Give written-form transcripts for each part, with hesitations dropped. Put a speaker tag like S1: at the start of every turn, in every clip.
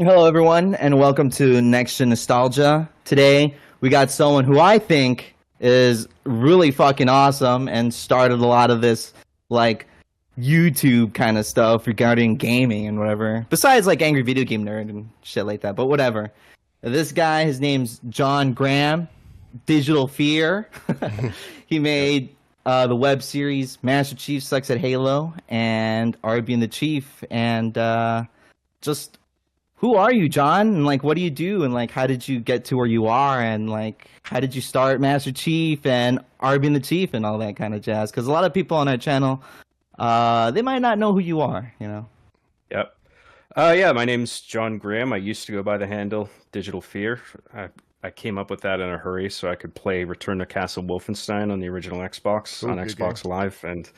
S1: Hello, everyone, and welcome to Next Gen Nostalgia. Today, we got someone who I think is really fucking awesome and started a lot of this, like, YouTube kind of stuff regarding gaming and whatever. Besides, like, Angry Video Game Nerd and shit like that, but whatever. This guy, his name's Jon Graham, Digital Fear. He made the web series Master Chief Sucks at Halo and Arby and the Chief, and just... Who are you, John? And like, what do you do? And like, how did you get to where you are? And like, how did you start Master Chief and Arby and the Chief and all that kind of jazz? Because a lot of people on our channel, they might not know who you are, you know?
S2: Yep. Yeah, my name's Jon Graham. I used to go by the handle Digital Fear. I came up with that in a hurry so I could play Return to Castle Wolfenstein on the original Xbox, on Xbox
S3: game.
S2: Live, and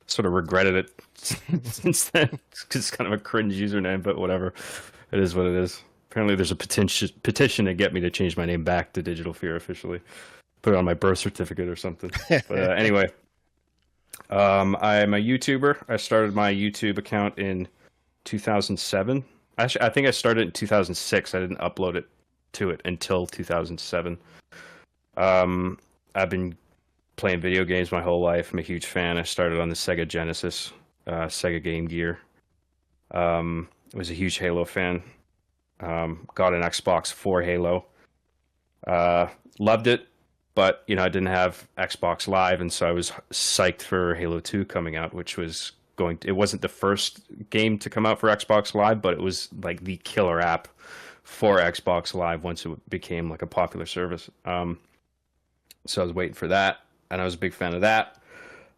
S2: sort of regretted it since then. It's kind of a cringe username, but whatever. It is what it is. Apparently there's a petition to get me to change my name back to Digital Fear officially. Put it on my birth certificate or something. But anyway, I'm a YouTuber. I started my YouTube account in 2007. Actually, I think I started in 2006. I didn't upload it to it until 2007. I've been playing video games my whole life. I'm a huge fan. I started on the Sega Genesis, Sega Game Gear. Was a huge Halo fan. Got an Xbox for Halo. Loved it, but I didn't have Xbox Live, and so I was psyched for Halo 2 coming out, which was it wasn't the first game to come out for Xbox Live, but it was like the killer app for Xbox Live once it became like a popular service. So I was waiting for that, and I was a big fan of that.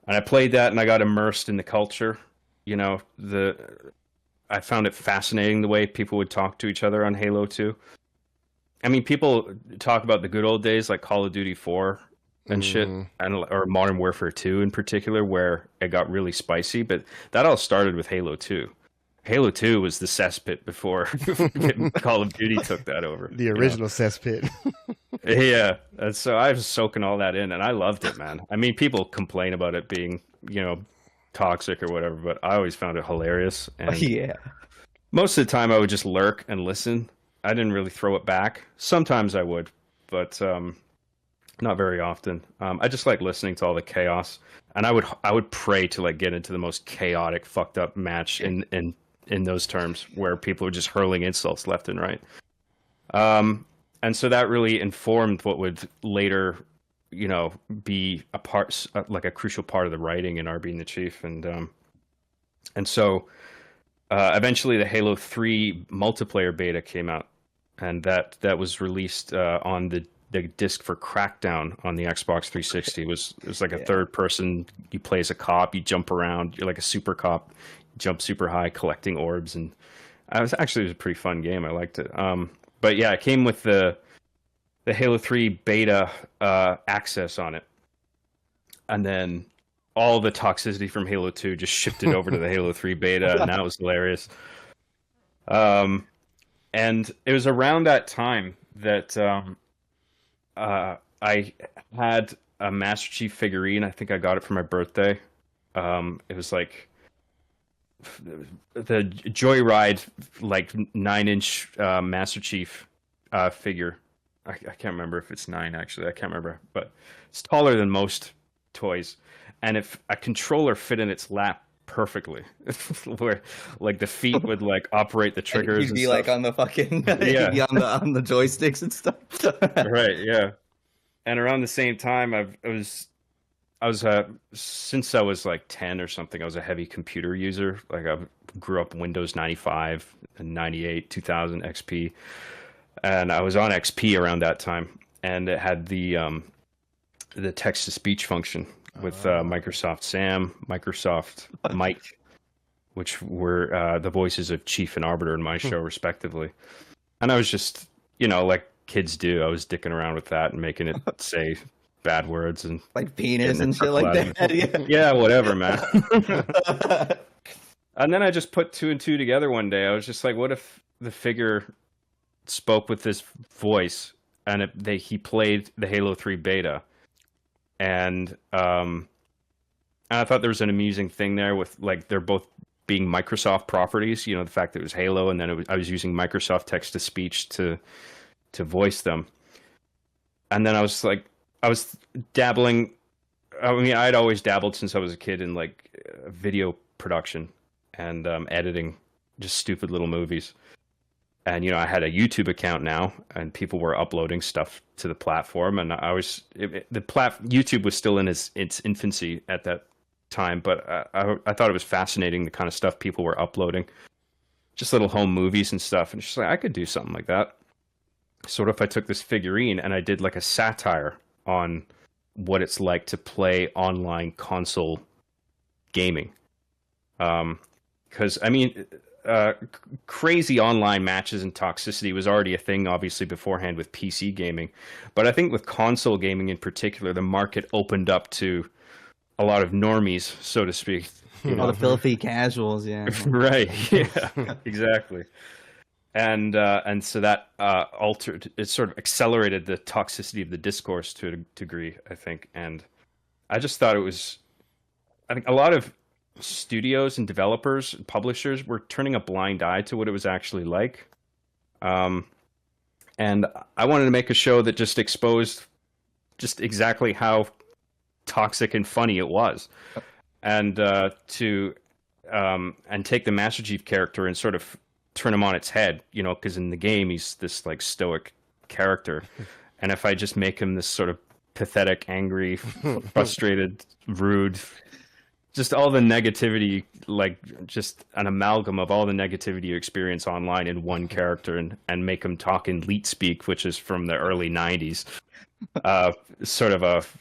S2: And I played that, and I got immersed in the culture. I found it fascinating the way people would talk to each other on Halo 2. I mean, people talk about the good old days like Call of Duty 4 and shit, or Modern Warfare 2 in particular, where it got really spicy, but that all started with Halo 2. Halo 2 was the cesspit before Call of Duty took that over.
S3: The original cesspit.
S2: Yeah, and so I was soaking all that in, and I loved it, man. I mean, people complain about it being, toxic or whatever, but I always found it hilarious. And
S1: Yeah.
S2: most of the time I would just lurk and listen. I didn't really throw it back. Sometimes I would, but not very often. I just like listening to all the chaos, and I would pray to like get into the most chaotic, fucked up match in those terms where people are just hurling insults left and right. And so that really informed what would later be a part, like a crucial part of the writing in Arby and the Chief, and so eventually the Halo 3 multiplayer beta came out, and that was released on the disc for Crackdown on the Xbox 360. It was like a third person. You play as a cop, you jump around, you're like a super cop, jump super high, collecting orbs, and it was a pretty fun game. I liked it. But yeah, it came with the Halo 3 beta access on it. And then all the toxicity from Halo 2 just shifted over to the Halo 3 beta, and that was hilarious. And it was around that time that I had a Master Chief figurine. I think I got it for my birthday. It was like the Joyride, like 9-inch Master Chief figure. I can't remember if it's 9, actually. I can't remember, but it's taller than most toys. And if a controller fit in its lap perfectly, where like the feet would like operate the triggers,
S1: You'd be like on the fucking
S2: Yeah.
S1: you'd be on the joysticks and stuff.
S2: Right, yeah. And around the same time, I was since I was like 10 or something, I was a heavy computer user. Like I grew up Windows 95 and 98, 2000 XP. And I was on XP around that time, and it had the text-to-speech function with Microsoft Sam, Microsoft Mike, which were the voices of Chief and Arbiter in my show, respectively. And I was just, like kids do, I was dicking around with that and making it say bad words and
S1: like penis and shit like that.
S2: Yeah, whatever, man. And then I just put 2 and 2 together one day. I was just like, what if the figure spoke with this voice, and he played the Halo 3 beta, and I thought there was an amusing thing there with like they're both being Microsoft properties. You know, the fact that it was Halo, and then I was using Microsoft text to speech to voice them. And then I was dabbling. I mean, I'd always dabbled since I was a kid in like video production and editing, just stupid little movies. And you know, I had a YouTube account now, and people were uploading stuff to the platform. And YouTube was still in its infancy at that time, but I thought it was fascinating, the kind of stuff people were uploading, just little home movies and stuff. And it's just like, I could do something like that. Sort of, if I took this figurine and I did like a satire on what it's like to play online console gaming, because I mean. Crazy online matches and toxicity was already a thing, obviously, beforehand with PC gaming. But I think with console gaming in particular, the market opened up to a lot of normies, so to speak.
S1: You know? All the filthy casuals, yeah.
S2: Right, yeah, exactly. And so that it sort of accelerated the toxicity of the discourse to a degree, I think. And I just thought I think a lot of studios and developers and publishers were turning a blind eye to what it was actually like. And I wanted to make a show that just exposed just exactly how toxic and funny it was. And and take the Master Chief character and sort of turn him on its head, you know, because in the game he's this like stoic character. And if I just make him this sort of pathetic, angry, frustrated, rude, just all the negativity, like just an amalgam of all the negativity you experience online in one character, and make him talk in leet speak, which is from the early 90s. Sort of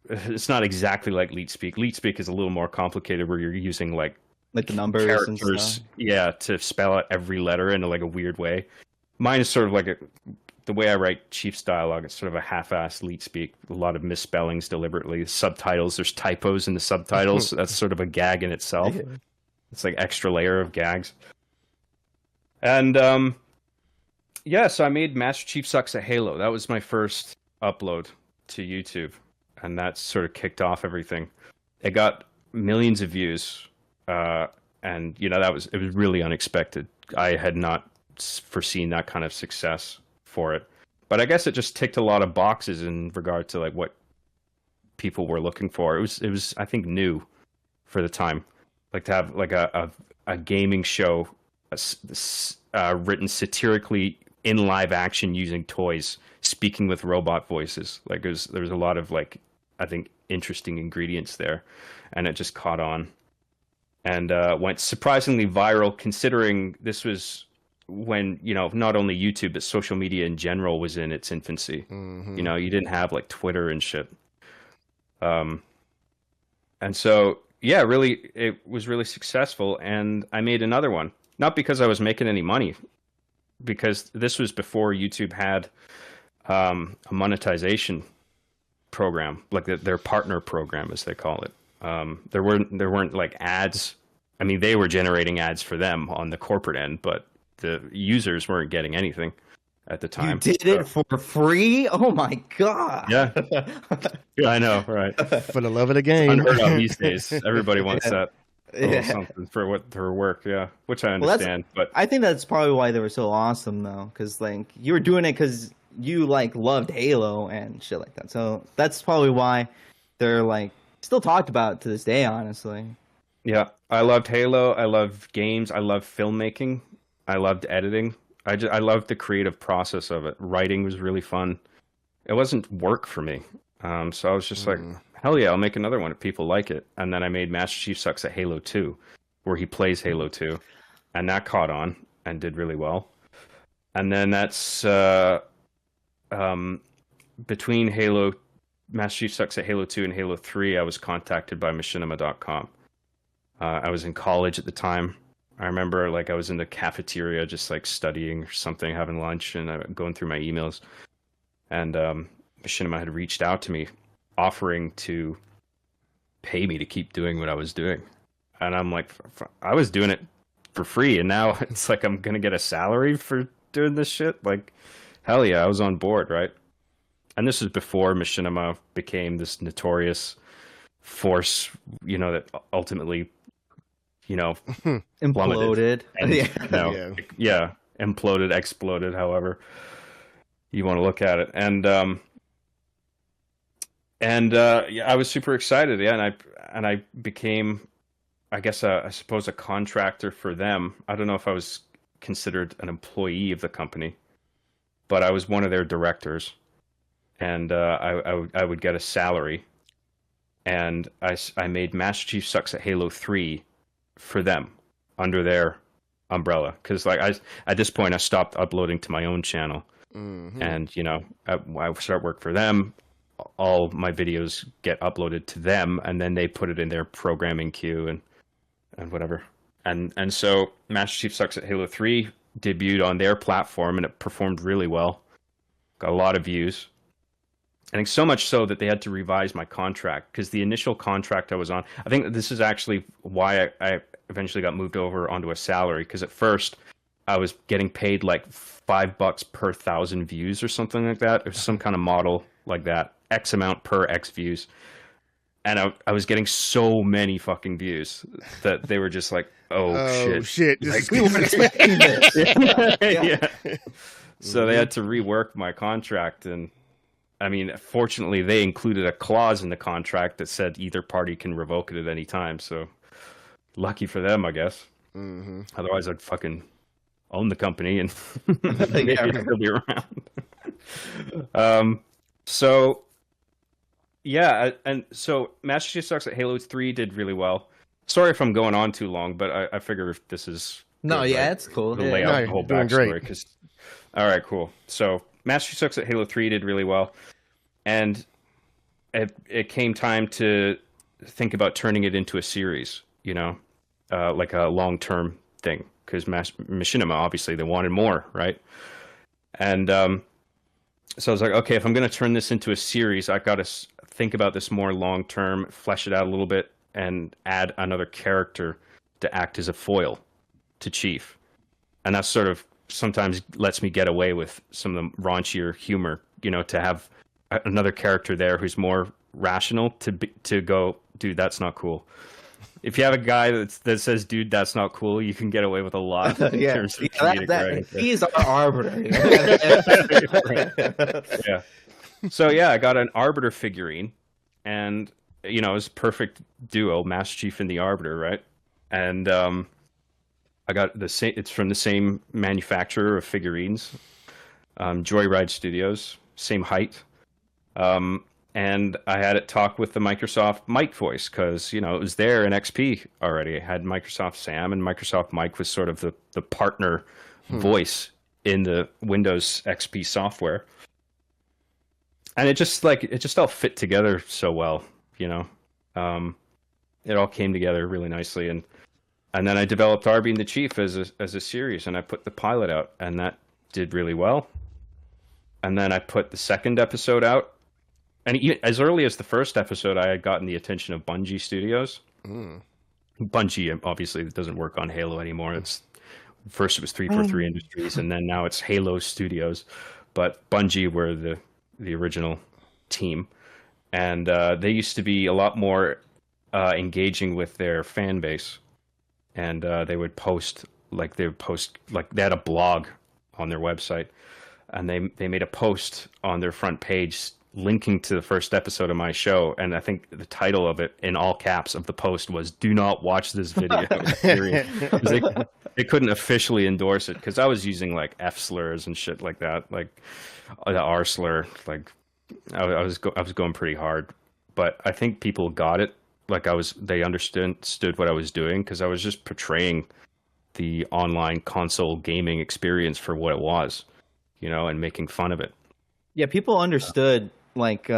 S2: it's not exactly like leet speak. Leet speak is a little more complicated, where you're using like
S1: the numbers
S2: characters,
S1: and stuff.
S2: Yeah, to spell out every letter in like a weird way. Mine is sort of like the way I write Chief's dialogue, it's sort of a half-assed leet speak, a lot of misspellings deliberately. Subtitles, there's typos in the subtitles. That's sort of a gag in itself. It's like extra layer of gags. And so I made Master Chief Sucks at Halo. That was my first upload to YouTube, and that sort of kicked off everything. It got millions of views, and you know, it was really unexpected. I had not foreseen that kind of success for it, but I guess it just ticked a lot of boxes in regard to like what people were looking for. It was I think new for the time, like to have like a gaming show written satirically in live action using toys, speaking with robot voices. Like there was a lot of like, I think, interesting ingredients there, and it just caught on and went surprisingly viral, considering this was when, you know, not only YouTube, but social media in general was in its infancy. You know, you didn't have like Twitter and shit. And so, yeah, really, it was really successful. And I made another one, not because I was making any money, because this was before YouTube had a monetization program, like their partner program, as they call it. There weren't like ads. I mean, they were generating ads for them on the corporate end, but the users weren't getting anything at the time.
S1: You did it for free? Oh my god!
S2: Yeah, yeah, I know, right?
S3: For the love of the game.
S2: Unheard of these days. Everybody wants that something for work. Yeah, which I understand. But
S1: I think that's probably why they were so awesome, though, because like you were doing it because you like loved Halo and shit like that. So that's probably why they're like still talked about to this day, honestly.
S2: Yeah, I loved Halo. I loved games. I loved filmmaking. I loved editing. I loved the creative process of it. Writing was really fun. It wasn't work for me. So I was just like, hell yeah, I'll make another one if people like it. And then I made Master Chief Sucks at Halo 2, where he plays Halo 2. And that caught on and did really well. And then that's between Master Chief Sucks at Halo 2 and Halo 3, I was contacted by Machinima.com. I was in college at the time. I remember like I was in the cafeteria just like studying or something, having lunch, and going through my emails. And Machinima had reached out to me offering to pay me to keep doing what I was doing. And I'm like, I was doing it for free, and now it's like I'm going to get a salary for doing this shit? Like, hell yeah, I was on board, right? And this is before Machinima became this notorious force, you know, that ultimately you know,
S1: Imploded.
S2: and,
S1: Yeah.
S2: Imploded, exploded, however you want to look at it. And yeah, I was super excited. Yeah, and I became, I guess, I suppose, a contractor for them. I don't know if I was considered an employee of the company, but I was one of their directors, and I would get a salary, and I made Master Chief Sucks at Halo 3 for them under their umbrella, because like at this point I stopped uploading to my own channel, and you know, I start work for them. All my videos get uploaded to them, and then they put it in their programming queue and whatever. And so Master Chief Sucks at Halo 3 debuted on their platform, and it performed really well. Got a lot of views. I think so much so that they had to revise my contract, because the initial contract I was on, I think this is actually why I eventually got moved over onto a salary, because at first I was getting paid like $5 per 1,000 views or something like that. It was some kind of model like that, X amount per X views. And I was getting so many fucking views that they were just like, oh shit.
S3: Like,
S1: We weren't expecting this.
S2: Yeah. So they had to rework my contract. And I mean, fortunately, they included a clause in the contract that said either party can revoke it at any time. So lucky for them, I guess. Otherwise, I'd fucking own the company and maybe still be around. So yeah, and so Master Chief Sucks at Halo 3 did really well. Sorry if I'm going on too long, but I figure if this is
S1: No,
S2: good,
S1: yeah,
S2: right?
S1: it's cool.
S2: To
S1: Yeah.
S2: lay out
S3: No,
S2: the whole
S3: you're doing
S2: backstory.
S3: great.
S2: 'Cause... All right, cool. So Master Chief Sucks at Halo 3 did really well, and it came time to think about turning it into a series, you know, like a long-term thing, because Machinima, obviously, they wanted more, right? And so I was like, okay, if I'm going to turn this into a series, I've got to think about this more long-term, flesh it out a little bit, and add another character to act as a foil to Chief. And that sort of sometimes lets me get away with some of the raunchier humor, you know, to have another character there who's more rational to go, dude, that's not cool. If you have a guy that says, dude, that's not cool, you can get away with a lot in terms of comedic writing.
S1: He's our arbiter.
S2: Yeah. So yeah, I got an Arbiter figurine, and you know, it was a perfect duo, Master Chief and the Arbiter, right? And I got the same. It's from the same manufacturer of figurines, Joyride Studios, same height. And I had it talk with the Microsoft Mike voice, because, you know, it was there in XP already. I had Microsoft Sam, and Microsoft Mike was sort of the partner voice in the Windows XP software. And it just all fit together so well, you know. It all came together really nicely, and then I developed Arby and the Chief as a series, and I put the pilot out, and that did really well. And then I put the second episode out. And as early as the first episode, I had gotten the attention of Bungie Studios. Bungie, obviously, doesn't work on Halo anymore. First it was 343 Industries, and then now it's Halo Studios. But Bungie were the original team. And they used to be a lot more engaging with their fan base. And they would post, like they had a blog on their website. And they made a post on their front page linking to the first episode of my show, and I think the title of it in all caps of the post was "Do not watch this video." They couldn't officially endorse it because I was using like F slurs and shit like that, like the R slur. Like I was going pretty hard, but I think people got it. Like they understood what I was doing, because I was just portraying the online console gaming experience for what it was, you know, and making fun of it.
S1: Yeah, people understood like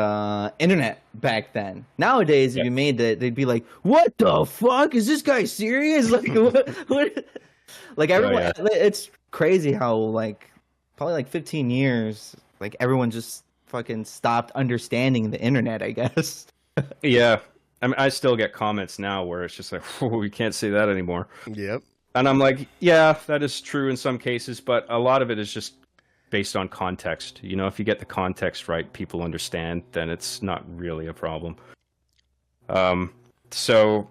S1: internet back then. Nowadays, if you made that, they'd be like, "What the fuck is this guy serious?" Like, what? Like everyone, it's crazy how like probably like 15 years, like everyone just fucking stopped understanding the internet, I guess.
S2: Yeah, I mean, I still get comments now where it's just like, "Oh, we can't say that anymore."
S3: Yep.
S2: And I'm like, yeah, that is true in some cases, but a lot of it is just based on context. You know, if you get the context right, people understand, then it's not really a problem. So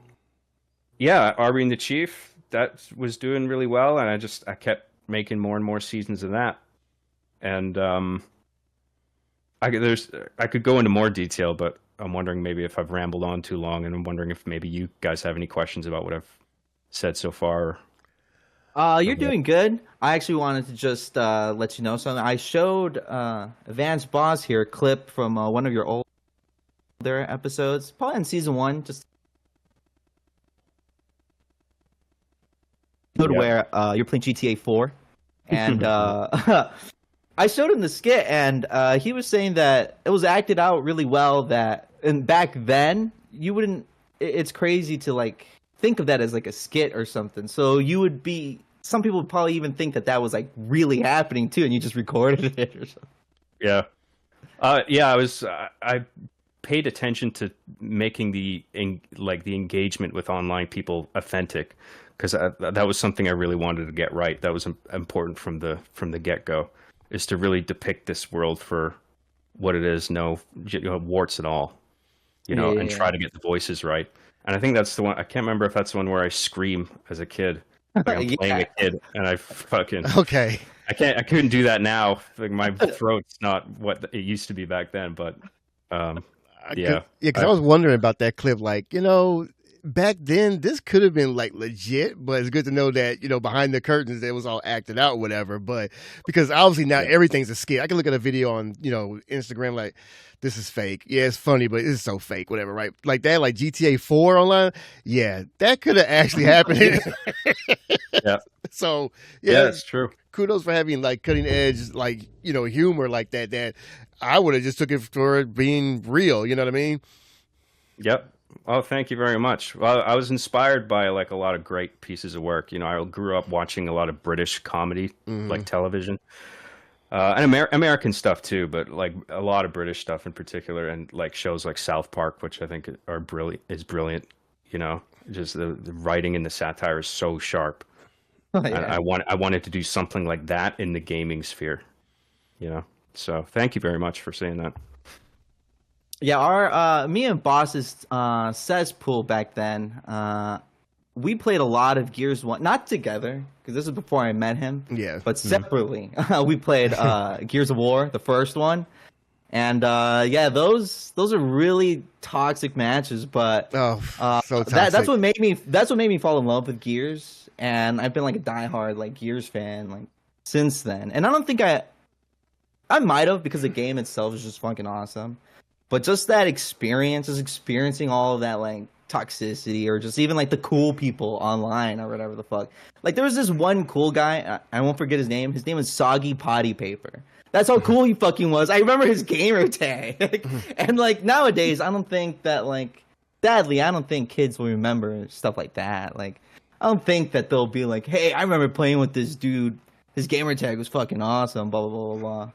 S2: Yeah, Arby and the Chief, that was doing really well, and I kept making more and more seasons of that. And I could go into more detail, but I'm wondering maybe if I've rambled on too long, and I'm wondering if maybe you guys have any questions about what I've said so far.
S1: You're doing good. I actually wanted to just let you know something. I showed Advanced Boss here a clip from one of your older episodes, probably in season one, just where you're playing GTA 4, and I showed him the skit, and he was saying that it was acted out really well. That and back then you wouldn't. It's crazy to like think of that as like a skit or something. So you would be. Some people would probably even think that that was like really happening too, and you just recorded it or something.
S2: Yeah. Yeah, I paid attention to making the engagement with online people authentic, because that was something I really wanted to get right. That was important from the get-go, is to really depict this world for what it is, no, warts at all, and try to get the voices right. And I think that's the one. I can't remember if that's the one where I scream as a kid. Like I'm playing a kid, and I fucking
S3: Okay.
S2: I couldn't do that now. Like my throat's not what it used to be back then. But yeah,
S3: because I was wondering about that clip. Like, back then this could have been like legit, but it's good to know that behind the curtains it was all acted out, whatever. But because obviously now everything's a skit. I can look at a video on Instagram like, this is fake. Yeah, it's funny, but it's so fake, whatever, right? Like that, like GTA 4 online. Yeah, that could have actually happened.
S2: yeah.
S3: So
S2: yeah, it's true.
S3: Kudos for having like cutting edge, like humor like that. That I would have just took it for it being real. You know what I mean?
S2: Yep. Oh, thank you very much. Well, I was inspired by like a lot of great pieces of work. I grew up watching a lot of British comedy, like television, and American stuff too, but like a lot of British stuff in particular, and like shows like South Park, which I think are brilliant. Just the writing and the satire is so sharp.
S1: Oh, yeah.
S2: I wanted to do something like that in the gaming sphere. So thank you very much for saying that.
S1: Yeah, our me and Boss's cesspool back then, we played a lot of Gears 1, not together because this is before I met him.
S3: Yeah,
S1: but separately. We played Gears of War, the first one, and yeah, those are really toxic matches. But
S3: so toxic.
S1: That's what made me fall in love with Gears, and I've been like a diehard like Gears fan like since then. And I don't think I might have, because the game itself is just fucking awesome. But just that experience, just experiencing all of that like toxicity, or just even like the cool people online or whatever the fuck. Like there was this one cool guy, I won't forget his name. His name was Soggy Potty Paper. That's how cool he fucking was. I remember his gamer tag. And like nowadays, I don't think that like, sadly, I don't think kids will remember stuff like that. Like I don't think that they'll be like, hey, I remember playing with this dude. His gamer tag was fucking awesome. Blah blah blah blah blah.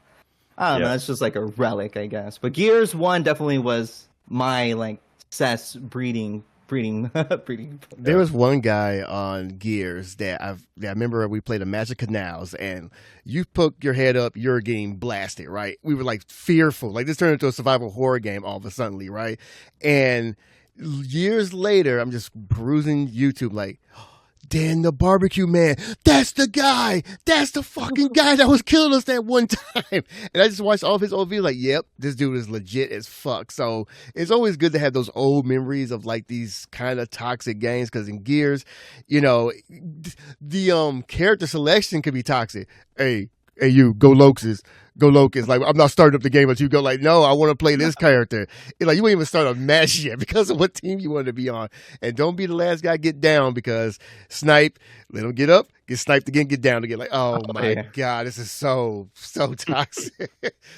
S1: I don't know. It's just like a relic, I guess. But Gears 1 definitely was my like cess breeding.
S3: There was one guy on Gears that I remember we played a match of canals, and you poke your head up, you're getting blasted, right? We were like fearful. Like this turned into a survival horror game all of a sudden, right? And years later, I'm just perusing YouTube like, Dan the barbecue man, that's the guy. That's the fucking guy that was killing us that one time. And I just watched all of his old videos like, yep, this dude is legit as fuck. So it's always good to have those old memories of like these kind of toxic games, because in Gears, the character selection could be toxic. Hey, you, go Locust. Like, I'm not starting up the game until you go like, no, I want to play this character. Like, you ain't even start a match yet because of what team you want to be on. And don't be the last guy get down, because snipe, let him get up, get sniped again, get down again. Like, oh my God, this is so toxic.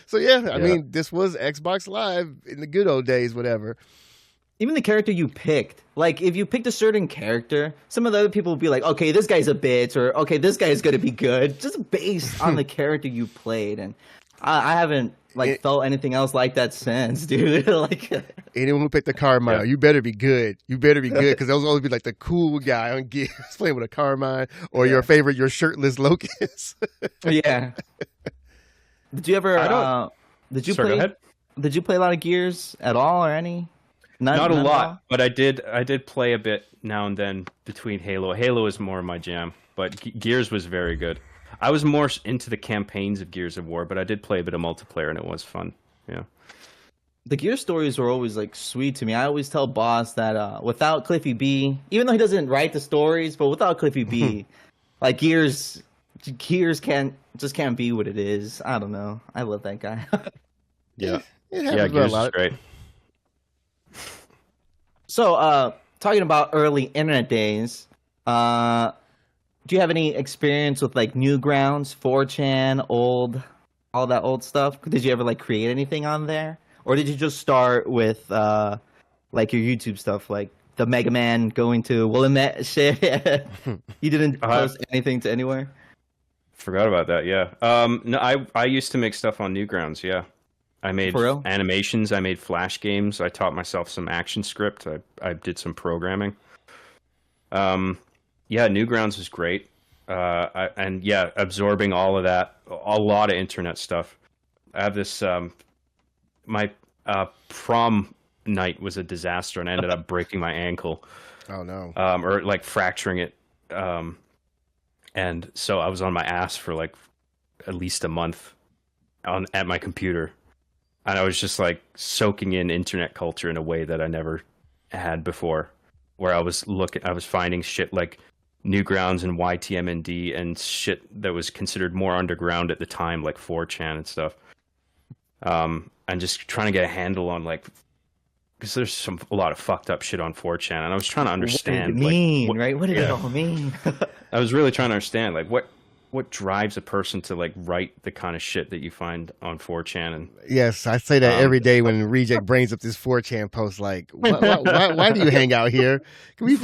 S3: So yeah, I mean, this was Xbox Live in the good old days, whatever.
S1: Even the character you picked, like if you picked a certain character, some of the other people will be like, okay, this guy's a bitch, or okay, this guy is going to be good, just based on the character you played. And I haven't like felt anything else like that since, dude. Like
S3: anyone who picked the Carmine, you better be good. You better be good, because those always be like the cool guy on Gears playing with a Carmine, or your shirtless Locust.
S1: Yeah. Did you ever? Did you play a lot of Gears at all, or any?
S2: Not a
S1: None at
S2: lot,
S1: all?
S2: but I did play a bit now and then between Halo. Halo is more my jam, but Gears was very good. I was more into the campaigns of Gears of War, but I did play a bit of multiplayer and it was fun. Yeah.
S1: The Gear stories were always like sweet to me. I always tell Boss that without Cliffy B, even though he doesn't write the stories, but without Cliffy B, like Gears can't be what it is. I don't know. I love that guy.
S2: Yeah.
S3: It
S2: Yeah,
S3: happens with a
S2: Gears is
S3: lot.
S2: great.
S1: So, talking about early internet days, do you have any experience with like Newgrounds, 4chan, all that old stuff? Did you ever like create anything on there, or did you just start with like your YouTube stuff, like the Mega Man going to Willamette shit? You didn't post anything to anywhere?
S2: Forgot about that. Yeah. No, I used to make stuff on Newgrounds. Yeah. I made
S1: For real?
S2: animations. I made Flash games. I taught myself some action script. I did some programming. Yeah, Newgrounds was great. And yeah, absorbing all of that, a lot of internet stuff. I have this. My prom night was a disaster, and I ended up breaking my ankle,
S3: Oh no.
S2: or like fracturing it. And so I was on my ass for like at least a month at my computer. And I was just like soaking in internet culture in a way that I never had before, where I was finding shit like Newgrounds and YTMND and shit that was considered more underground at the time, like 4chan and stuff. And just trying to get a handle on like, because there's a lot of fucked up shit on 4chan, and I was trying to understand.
S1: What did it mean,
S2: like,
S1: right? What did it all mean?
S2: I was really trying to understand like what drives a person to like write the kind of shit that you find on 4chan. And
S3: Yes, I say that every day when Reject brings up this 4chan post. Like, why do you hang out here? Can we?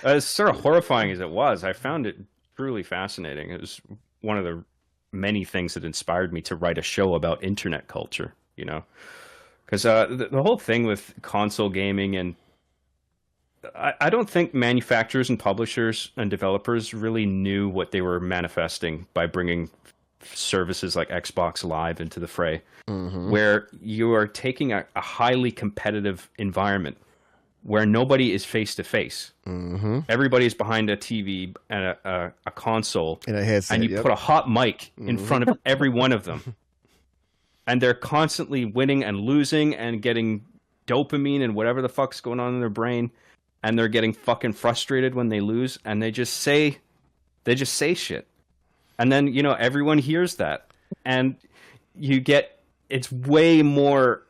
S2: as sort of horrifying as it was, I found it truly fascinating. It was one of the many things that inspired me to write a show about internet culture. You know, because the whole thing with console gaming, and I don't think manufacturers and publishers and developers really knew what they were manifesting by bringing services like Xbox Live into the fray, where you are taking a highly competitive environment where nobody is face to face. Everybody is behind a TV and a console,
S3: In a headset,
S2: and you
S3: yep.
S2: put a hot mic in front of every one of them. And they're constantly winning and losing and getting dopamine and whatever the fuck's going on in their brain. And they're getting fucking frustrated when they lose. And they just say shit. And then, you know, everyone hears that. And it's way more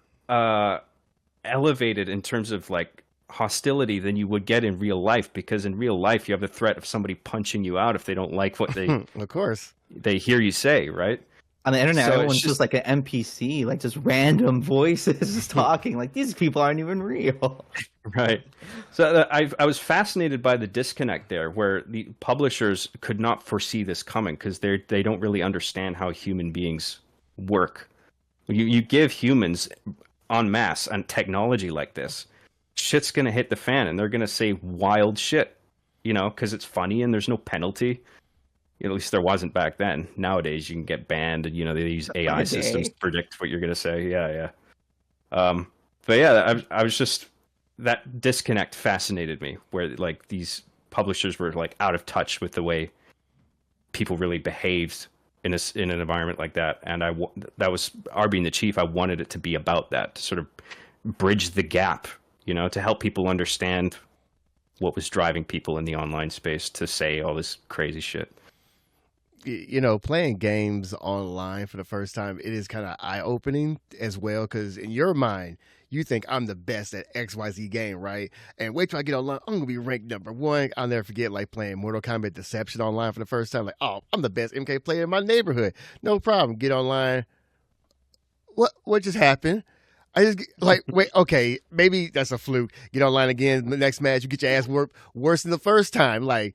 S2: elevated in terms of like hostility than you would get in real life. Because in real life, you have the threat of somebody punching you out if they don't like what
S3: Of course.
S2: they hear you say, right?
S1: On the internet,
S2: So it's
S1: everyone's just like an NPC, like just random voices just talking. Like these people aren't even real.
S2: Right. So I was fascinated by the disconnect there, where the publishers could not foresee this coming because they don't really understand how human beings work. You give humans en masse and technology like this, shit's gonna hit the fan, and they're gonna say wild shit, you know, because it's funny and there's no penalty. At least there wasn't back then. Nowadays, you can get banned, and you know they use AI systems to predict what you're gonna say. Yeah. But yeah, I was just, that disconnect fascinated me, where like these publishers were like out of touch with the way people really behaved in an environment like that. And that was Arby and the Chief. I wanted it to be about that, to sort of bridge the gap, you know, to help people understand what was driving people in the online space to say all this crazy shit.
S3: You know, playing games online for the first time, it is kind of eye-opening as well, because in your mind, you think I'm the best at XYZ game, right? And wait till I get online, I'm going to be ranked #1. I'll never forget, like, playing Mortal Kombat Deception online for the first time. Like, oh, I'm the best MK player in my neighborhood. No problem. Get online. What just happened? I just, like, wait, okay, maybe that's a fluke. Get online again, the next match, you get your ass worked worse than the first time. Like,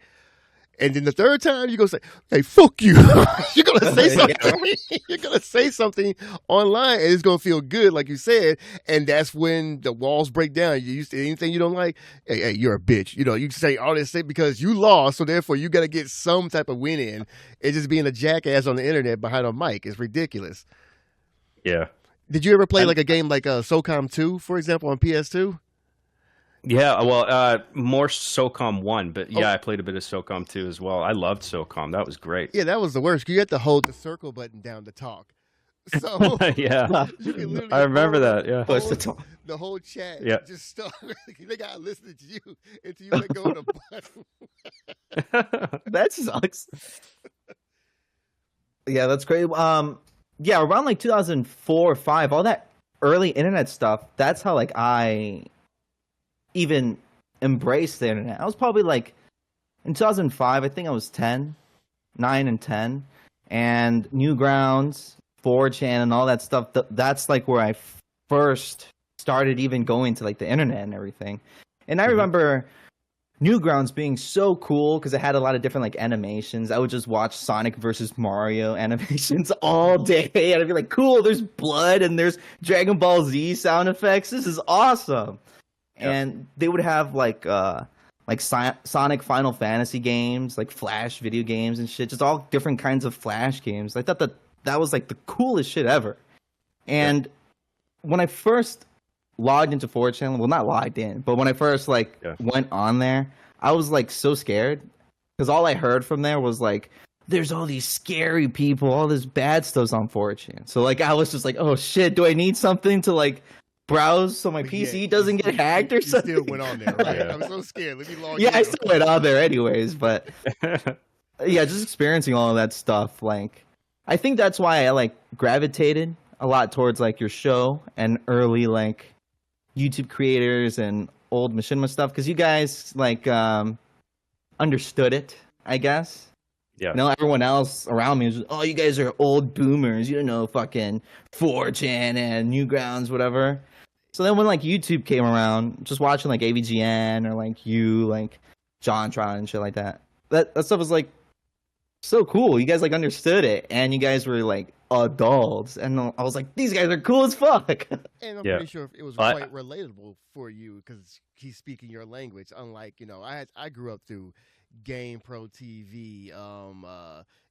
S3: and then the third time, you're going to say, hey, fuck you. You're going to say something. You're going to say something online, and it's going to feel good, like you said. And that's when the walls break down. You used to anything you don't like, hey, you're a bitch. You know, you say all this shit because you lost, so therefore you got to get some type of win in. It's just being a jackass on the internet behind a mic. It's ridiculous.
S2: Yeah.
S3: Did you ever play like a game like SOCOM 2, for example, on PS2?
S2: Yeah, well, more SOCOM 1, but yeah,
S3: Oh.
S2: I played a bit of SOCOM 2 as well. I loved SOCOM. That was great.
S3: Yeah, that was the worst. You had to hold the circle button down to talk. So
S2: Yeah,
S3: you can literally
S2: I remember
S3: hold
S2: that. Yeah.
S1: Push the
S3: hold
S1: talk.
S3: the whole chat.
S2: Yeah.
S3: Just start. They gotta listen to you until you let go of the button.
S1: That sucks. Yeah, that's great. Yeah, around like 2004 or 5, all that early internet stuff, that's how like I even embraced the internet. I was probably like in 2005, I think I was 10, 9 and 10, and Newgrounds, 4chan and all that stuff, that's like where I first started even going to like the internet and everything. And I remember Newgrounds being so cool because it had a lot of different like animations. I would just watch Sonic versus Mario animations all day, and I'd be like, "Cool, there's blood and there's Dragon Ball Z sound effects. This is awesome."
S2: Yeah.
S1: And they would have like Sonic Final Fantasy games, like Flash video games and shit, just all different kinds of Flash games. I thought that was like the coolest shit ever. And when I first logged into 4chan, well, not logged in, but when I first went on there, I was like so scared because all I heard from there was like, there's all these scary people, all this bad stuff's on 4chan. So like I was just like, oh shit, do I need something to like browse so my PC doesn't get hacked or something?
S3: You still went on there, right?
S2: Yeah.
S3: I'm so scared. Let me log in.
S1: Yeah, I still went on there anyways, but yeah, just experiencing all of that stuff. Like, I think that's why I like gravitated a lot towards like your show and early like YouTube creators and old Machinima stuff because you guys like understood it, I guess.
S2: Yeah.
S1: You know, everyone else around me was just, oh, you guys are old boomers. You don't know fucking 4chan and Newgrounds, whatever. So then when like YouTube came around, just watching like AVGN or like you, like JonTron and shit like that, that stuff was like so cool. You guys like understood it and you guys were like adults. And I was like, these guys are cool as fuck.
S3: And I'm
S2: Yeah.
S3: pretty sure it was
S2: Well,
S3: quite relatable for you because he's speaking your language. Unlike, I grew up through Game Pro TV,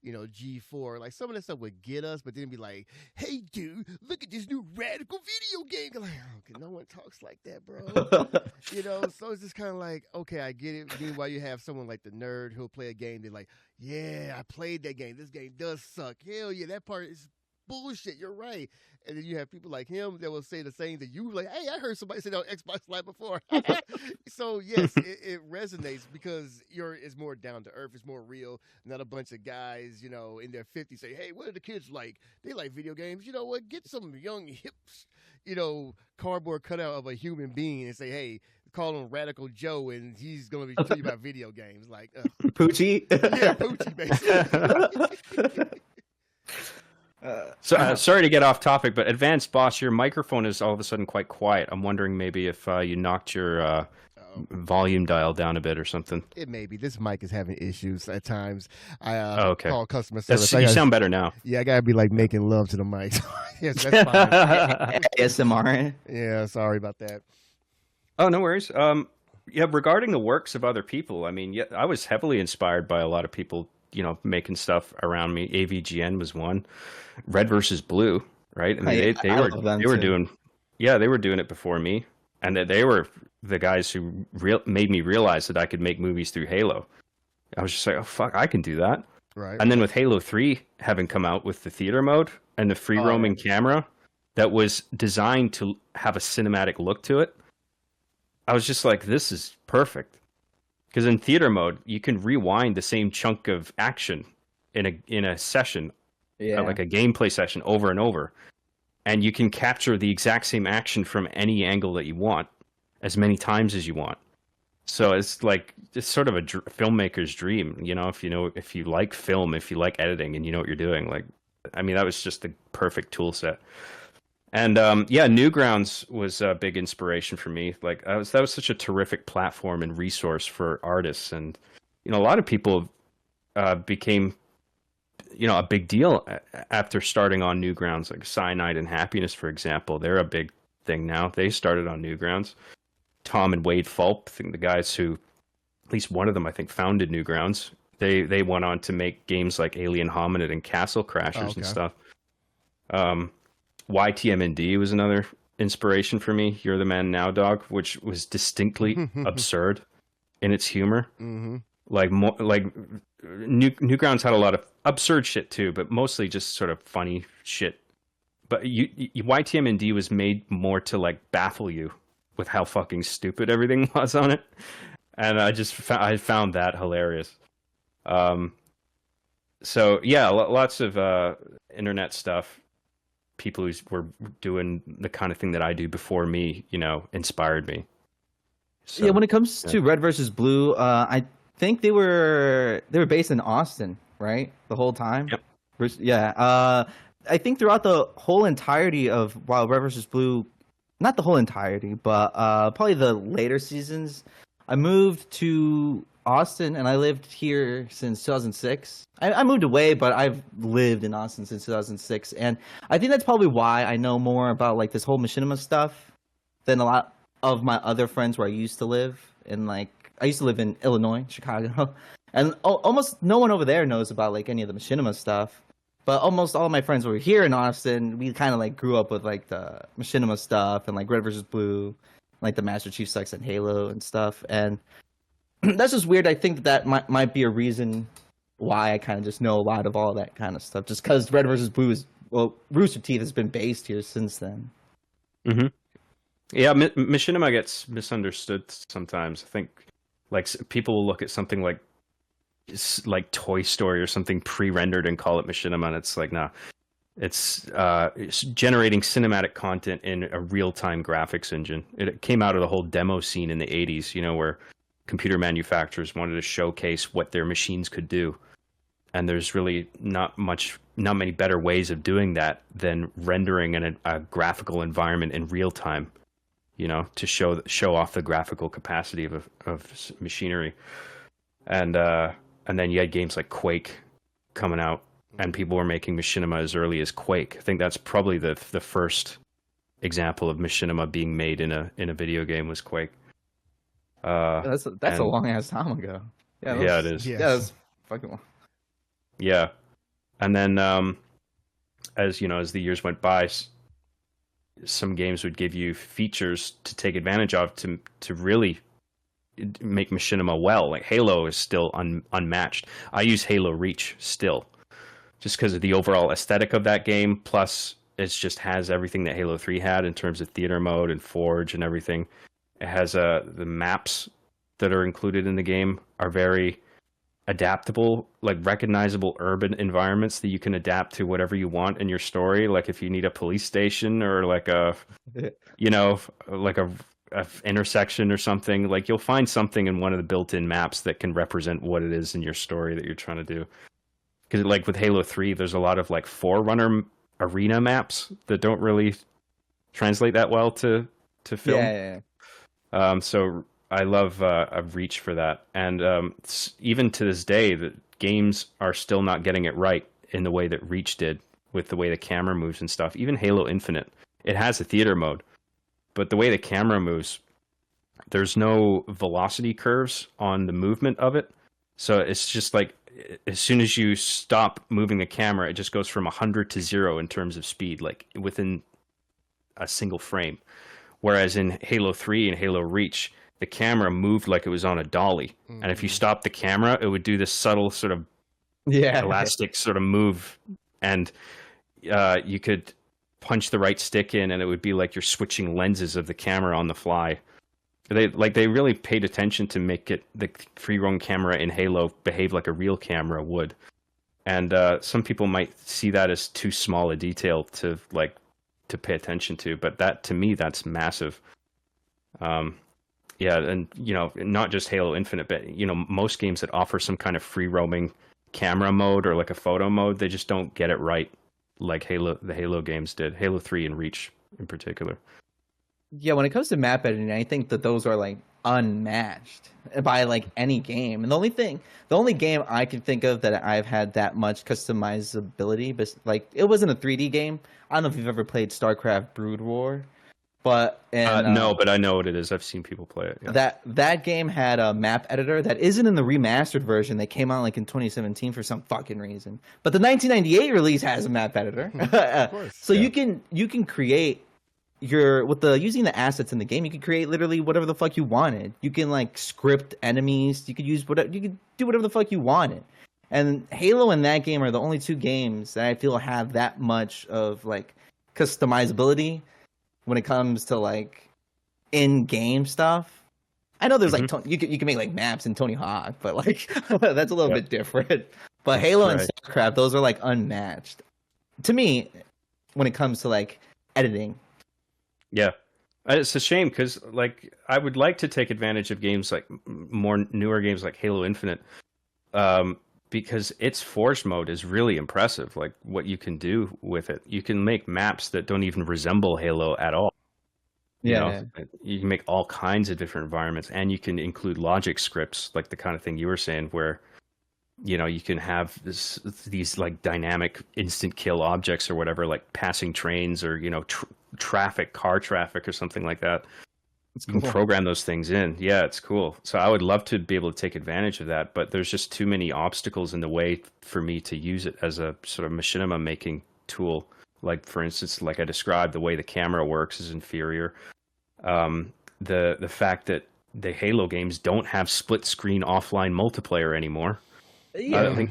S3: G4. Like some of that stuff would get us, but then it'd be like, hey dude, look at this new radical video game. Like, okay, no one talks like that, bro. So it's just kind of like, okay, I get it. Meanwhile, you have someone like the nerd who'll play a game. They're like, yeah, I played that game. This game does suck. Hell yeah, that part is bullshit. You're right. And then you have people like him that will say the same to you. Like, hey, I heard somebody say that on Xbox Live before. So yes, it resonates because it's more down to earth. It's more real. Not a bunch of guys, in their 50s say, hey, what are the kids like? They like video games. You know what? Get some young hips, cardboard cutout of a human being and say, hey, call him Radical Joe and he's going to be telling you about video games. Like,
S1: Poochie?
S3: yeah, Poochie, basically.
S2: So sorry to get off topic, but Advanced Boss, your microphone is all of a sudden quite quiet. I'm wondering maybe if you knocked your volume dial down a bit or something.
S3: It may be. This mic is having issues at times. I
S2: okay.
S3: call customer service.
S2: You sound better now.
S3: Yeah, I gotta be like making love to the mic. Yes, that's fine.
S1: ASMR.
S3: Yeah, sorry about that.
S2: Oh, no worries. Yeah, regarding the works of other people, I mean, yeah, I was heavily inspired by a lot of people, making stuff around me. AVGN was one. Red versus Blue, right? I mean, they were doing it before me, and they were the guys who made me realize that I could make movies through Halo. I was just like, oh fuck, I can do that.
S3: Right.
S2: And then with Halo 3 having come out with the theater mode and the free roaming camera that was designed to have a cinematic look to it, I was just like, this is perfect. Because in theater mode, you can rewind the same chunk of action in a session, like a gameplay session, over and over, and you can capture the exact same action from any angle that you want, as many times as you want. So it's like it's sort of a filmmaker's dream, if you like film, if you like editing, and you know what you're doing. Like, I mean, that was just the perfect tool set. And Newgrounds was a big inspiration for me. Like that was such a terrific platform and resource for artists, and a lot of people became a big deal after starting on Newgrounds. Like Cyanide and Happiness, for example, they're a big thing now. They started on Newgrounds. Tom and Wade Fulp, I think the guys who, at least one of them, I think, founded Newgrounds. They went on to make games like Alien Hominid and Castle Crashers and stuff. YTMND was another inspiration for me. You're the Man Now, Dog, which was distinctly absurd in its humor.
S3: Mm-hmm.
S2: Like Newgrounds had a lot of absurd shit too, but mostly just sort of funny shit. But YTMND was made more to like baffle you with how fucking stupid everything was on it, and I found that hilarious. So yeah, lots of internet stuff. People who were doing the kind of thing that I do before me, inspired me. So,
S1: yeah, when it comes to Red versus Blue, I think they were based in Austin, right? The whole time.
S2: Yep.
S1: Yeah. I think throughout the whole entirety of Red versus Blue, not the whole entirety, but probably the later seasons, I moved to Austin and I lived here since 2006. I moved away, but I've lived in Austin since 2006, and I think that's probably why I know more about like this whole machinima stuff than a lot of my other friends where I used to live. And like I used to live in Illinois, Chicago, and almost no one over there knows about like any of the machinima stuff. But almost all of my friends who were here in Austin, we kind of like grew up with like the machinima stuff and like Red versus Blue, like the Master Chief Sex and Halo and stuff. And that's just weird. I think that might be a reason why I kind of just know a lot of all that kind of stuff. Just because Red versus Blue Rooster Teeth has been based here since then.
S2: Mm-hmm. Yeah, machinima gets misunderstood sometimes. I think like people will look at something like Toy Story or something pre-rendered and call it machinima, and it's like, no, it's generating cinematic content in a real-time graphics engine. It came out of the whole demo scene in the 80s, where computer manufacturers wanted to showcase what their machines could do, and there's really not many better ways of doing that than rendering a graphical environment in real time, to show off the graphical capacity of machinery. And then you had games like Quake coming out, and people were making machinima as early as Quake. I think that's probably the first example of machinima being made in a video game was Quake.
S1: That's a long ass time ago.
S2: Yeah, it is.
S3: Yes.
S1: Yeah, that's fucking long.
S2: Yeah, and then as the years went by, some games would give you features to take advantage of to really make machinima well. Like Halo is still unmatched. I use Halo Reach still, just because of the overall aesthetic of that game. Plus, it just has everything that Halo 3 had in terms of theater mode and Forge and everything. It has the maps that are included in the game are very adaptable, like recognizable urban environments that you can adapt to whatever you want in your story. Like if you need a police station or like a intersection or something, like you'll find something in one of the built-in maps that can represent what it is in your story that you're trying to do. Because like with Halo 3, there's a lot of like Forerunner arena maps that don't really translate that well to film.
S1: Yeah.
S2: So I love Reach for that. And even to this day, the games are still not getting it right in the way that Reach did with the way the camera moves and stuff. Even Halo Infinite, it has a theater mode, but the way the camera moves, there's no velocity curves on the movement of it. So it's just like, as soon as you stop moving the camera, it just goes from 100 to 0 in terms of speed, like within a single frame. Whereas in Halo 3 and Halo Reach, the camera moved like it was on a dolly. Mm-hmm. And if you stopped the camera, it would do this subtle sort of elastic sort of move. And you could punch the right stick in and it would be like you're switching lenses of the camera on the fly. They really paid attention to make the free roam camera in Halo behave like a real camera would. And some people might see that as too small a detail to pay attention to, but that to me that's massive. Yeah, and not just Halo Infinite, but most games that offer some kind of free roaming camera mode or like a photo mode, they just don't get it right like the Halo games did. Halo 3 and Reach in particular.
S1: Yeah, when it comes to map editing, I think that those are like unmatched by like any game. And the only game I can think of that I've had that much customizability, but like it wasn't a 3D game. I don't know if you've ever played StarCraft Brood War, But
S2: no, but I know what it is. I've seen people play it. Yeah.
S1: that game had a map editor that isn't in the remastered version that came out like in 2017 for some fucking reason. But the 1998 release has a map editor.
S3: Of course.
S1: So you can create using the assets in the game, you can create literally whatever the fuck you wanted. You can like script enemies. You could do whatever the fuck you wanted. And Halo and that game are the only two games that I feel have that much of like customizability when it comes to like in-game stuff. I know there's like you can make like maps in Tony Hawk, but like that's a little bit different. But Halo and StarCraft, those are like unmatched to me when it comes to like editing.
S2: Yeah, it's a shame because like I would like to take advantage of games like more newer games like Halo Infinite, because its Forge mode is really impressive. Like what you can do with it, you can make maps that don't even resemble Halo at all. You can make all kinds of different environments, and you can include logic scripts, like the kind of thing you were saying, where you can have these like dynamic instant kill objects or whatever, like passing trains or car traffic or something like that. You can program those things in. Yeah, it's cool. So I would love to be able to take advantage of that, but there's just too many obstacles in the way for me to use it as a sort of machinima making tool. Like, for instance, like I described, the way the camera works is inferior. The fact that the Halo games don't have split screen offline multiplayer anymore.
S1: Yeah.
S2: I think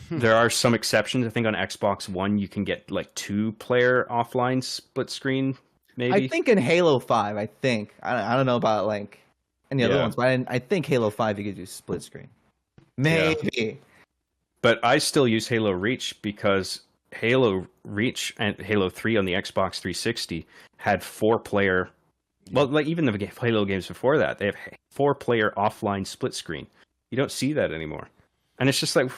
S2: there are some exceptions. I think on Xbox One you can get like 2-player offline split screen. Maybe.
S1: I think in Halo 5, I don't know about like any other ones, but I think Halo 5 you could do split screen. Maybe.
S2: Yeah. But I still use Halo Reach because Halo Reach and Halo 3 on the Xbox 360 had 4-player. Well, like even the Halo games before that, they have 4-player offline split screen. You don't see that anymore. And it's just like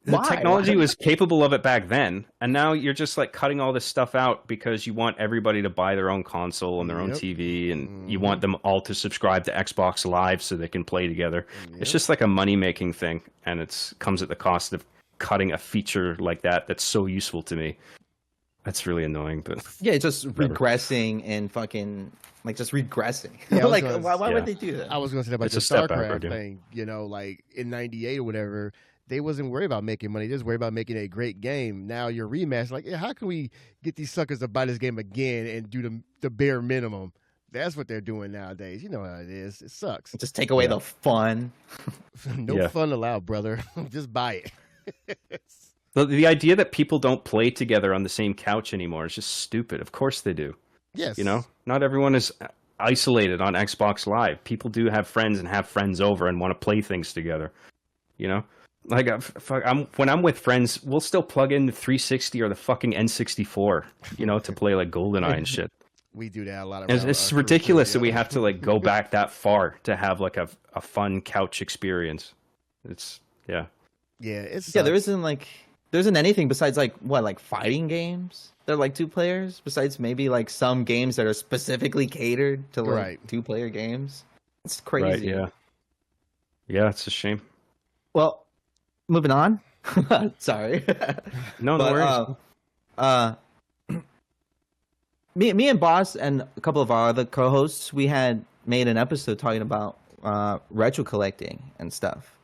S2: the technology was capable of it back then, and now you're just like cutting all this stuff out because you want everybody to buy their own console and their own TV, and you want them all to subscribe to Xbox Live so they can play together. It's just like a money-making thing, and it comes at the cost of cutting a feature like that that's so useful to me. That's really annoying, but
S1: it's just regressing and fucking like just regressing. Like why would they do that?
S3: I was going to say about the StarCraft thing. Like in '98 or whatever, they wasn't worried about making money. They was worried about making a great game. Now you're remastered. Like, how can we get these suckers to buy this game again and do the bare minimum? That's what they're doing nowadays. You know how it is. It sucks.
S1: Just take away the fun.
S3: No fun allowed, brother. Just buy it.
S2: The idea that people don't play together on the same couch anymore is just stupid. Of course they do.
S3: Yes.
S2: Not everyone is isolated on Xbox Live. People do have friends and have friends over and want to play things together. Like when I'm with friends, we'll still plug in the 360 or the fucking N64, to play like GoldenEye and shit.
S3: We do that a lot.
S2: It's ridiculous that we have to like go back that far to have like a fun couch experience. There
S1: isn't anything besides like fighting games. They're like 2 players. Besides maybe like some games that are specifically catered to like 2-player games. It's crazy.
S2: Right, yeah, it's a shame.
S1: Well, moving on. Sorry.
S2: No worries.
S1: Me and Boss and a couple of our other co-hosts, we had made an episode talking about retro collecting and stuff.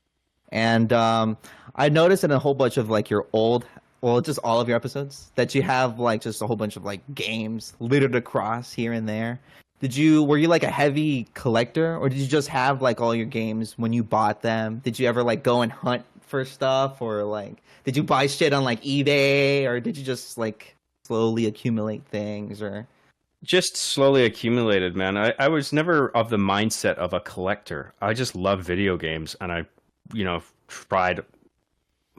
S1: And I noticed in a whole bunch of like just all of your episodes that you have like just a whole bunch of like games littered across here and there. Were you like a heavy collector, or did you just have like all your games when you bought them? Did you ever like go and hunt for stuff, or like did you buy shit on like eBay, or did you just like slowly accumulate things, or
S2: just slowly accumulated, man? I was never of the mindset of a collector. I just love video games, and I tried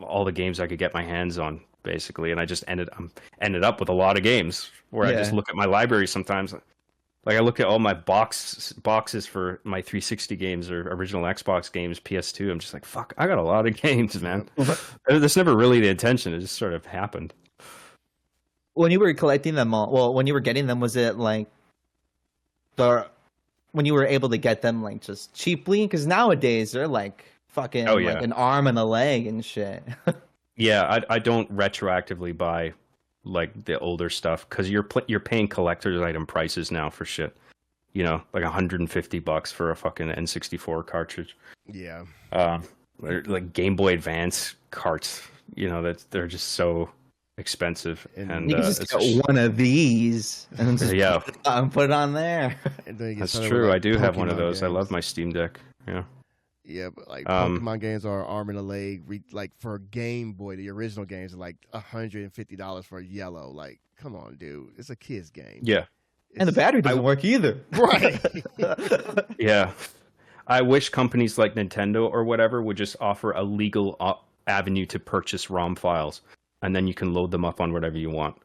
S2: all the games I could get my hands on, basically, and I just ended up with a lot of games where I just look at my library sometimes. Like I look at all my boxes for my 360 games or original Xbox games, PS2. I'm just like, fuck, I got a lot of games, man. That's never really the intention. It just sort of happened.
S1: When you were collecting them when you were getting them, was it like when you were able to get them like just cheaply? Because nowadays they're like fucking like an arm and a leg and shit.
S2: Yeah, I don't retroactively buy like the older stuff because you're paying collector's item prices now for shit. You know, like $150 for a fucking N64 cartridge.
S3: Yeah.
S2: Like Game Boy Advance carts. You know, that they're just so expensive. And
S1: you can just get one of these and just
S2: yeah,
S1: put it on there.
S3: And then you get
S2: that's
S3: some of,
S2: true.
S3: like,
S2: I do have one of
S3: Pokemon
S2: those. I
S3: games.
S2: love my Steam Deck. Yeah.
S3: Yeah, but like Pokemon games are arm and a leg. Like for Game Boy, the original games are like $150 for yellow. Like, come on, dude, it's a kid's game.
S2: Yeah.
S1: And the battery doesn't work either.
S3: Right.
S2: Yeah. I wish companies like Nintendo or whatever would just offer a legal avenue to purchase ROM files, and then you can load them up on whatever you want.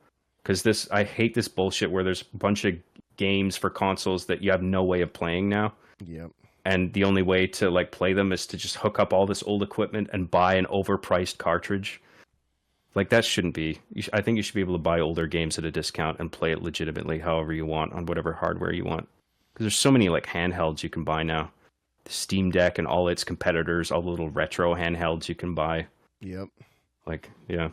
S2: Because I hate this bullshit where there's a bunch of games for consoles that you have no way of playing now.
S3: Yep.
S2: And the only way to like play them is to just hook up all this old equipment and buy an overpriced cartridge. Like that shouldn't be. I think you should be able to buy older games at a discount and play it legitimately however you want on whatever hardware you want. Because there's so many like handhelds you can buy now. The Steam Deck and all its competitors, all the little retro handhelds you can buy.
S3: Yep.
S2: Like, yeah.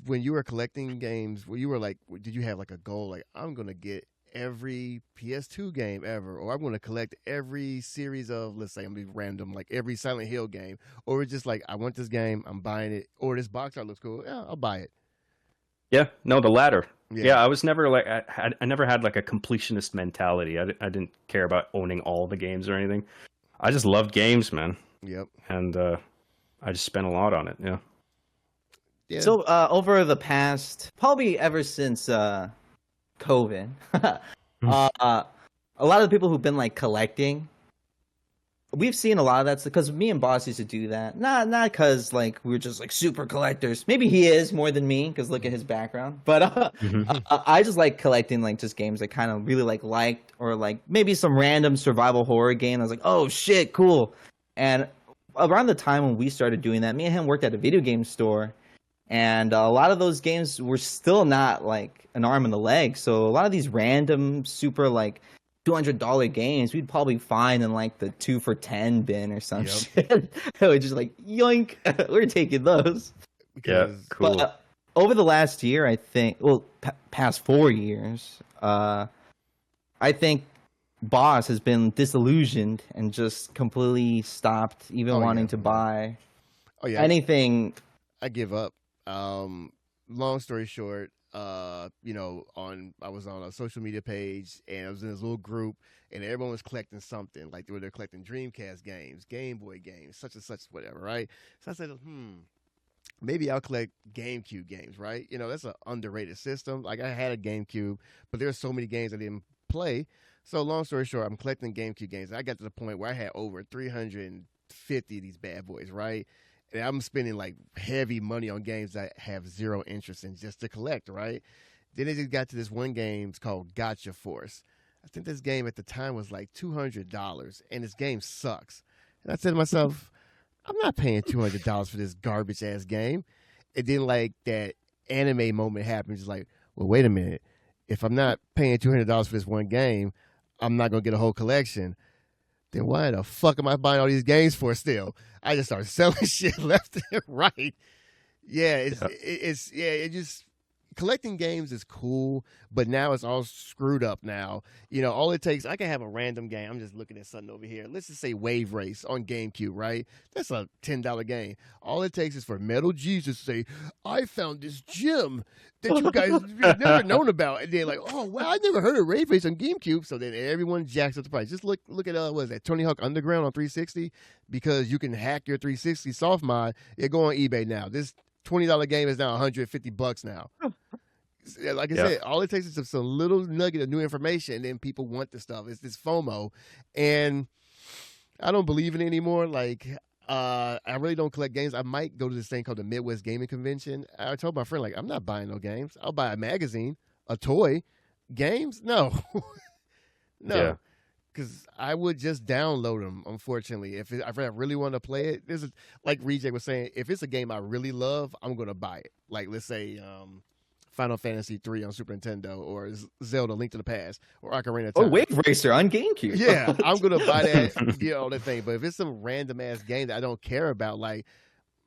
S3: When you were collecting games, you were like, did you have like a goal? Like, I'm going to get every PS2 game ever, or I'm going to collect every series of, let's say, I'm going to be random, like every Silent Hill game, or it's just like, I want this game, I'm buying it, or this box art looks cool, yeah, I'll buy it.
S2: Yeah, no, the latter. Yeah, I was never like, I never had like a completionist mentality. I didn't care about owning all the games or anything. I just loved games, man.
S3: Yep.
S2: And I just spent a lot on it. Yeah.
S3: Yeah.
S1: So over the past, probably ever since COVID, a lot of the people who've been like collecting, we've seen a lot of that because me and Boss used to do that. Not because like we were just like super collectors. Maybe he is more than me because look at his background. But I just like collecting like just games I kind of really liked, or like maybe some random survival horror game. I was like, oh shit, cool. And around the time when we started doing that, me and him worked at a video game store. And a lot of those games were still not like an arm and a leg. So a lot of these random, super like $200 games, we'd probably find in like the 2 for $10 bin or some shit. We're just like, yoink, we're taking those.
S2: Yeah, cool.
S1: But over the last year, I think, well, past 4 years, I think Boss has been disillusioned and just completely stopped even wanting to buy anything.
S3: I give up. Long story short, I was on a social media page and I was in this little group and everyone was collecting something, like they're collecting Dreamcast games, Game Boy games, such and such, whatever, right? So I said, maybe I'll collect GameCube games, right? You know, that's an underrated system. Like I had a GameCube, but there's so many games I didn't play. So long story short, I'm collecting GameCube games. I got to the point where I had over 350 of these bad boys, right? And I'm spending like heavy money on games that I have zero interest in just to collect, right? Then it just got to this one game. It's called Gotcha Force. I think this game at the time was like $200, and this game sucks. And I said to myself, I'm not paying $200 for this garbage ass game. And then like that anime moment happened. Just like, well, wait a minute. If I'm not paying $200 for this one game, I'm not gonna get a whole collection. Then why the fuck am I buying all these games for still? I just started selling shit left and right. Yeah, it just collecting games is cool, but now it's all screwed up now. You know, all it takes, I can have a random game. I'm just looking at something over here. Let's just say Wave Race on GameCube, right? That's a $10 game. All it takes is for Metal Jesus to say, I found this gem that you guys have never known about. And they're like, oh, wow, I never heard of Wave Race on GameCube. So then everyone jacks up the price. Just look at, what is that, Tony Hawk Underground on 360? Because you can hack your 360 soft mod. Go on eBay now. This $20 game is now $150 now. Like I said, all it takes is some little nugget of new information, and then people want the stuff. It's this FOMO, and I don't believe in it anymore. Like, I really don't collect games. I might go to this thing called the Midwest Gaming Convention. I told my friend, like, I'm not buying no games. I'll buy a magazine, a toy. Games? No. No. Because I would just download them, unfortunately. If I really want to play it, this is like Reject was saying, if it's a game I really love, I'm going to buy it. Like, let's say Final Fantasy 3 on Super Nintendo, or Zelda Link to the Past, or Ocarina of Time.
S1: Or Wave Racer on GameCube.
S3: Yeah, I'm going to buy that, that thing. But if it's some random ass game that I don't care about, like,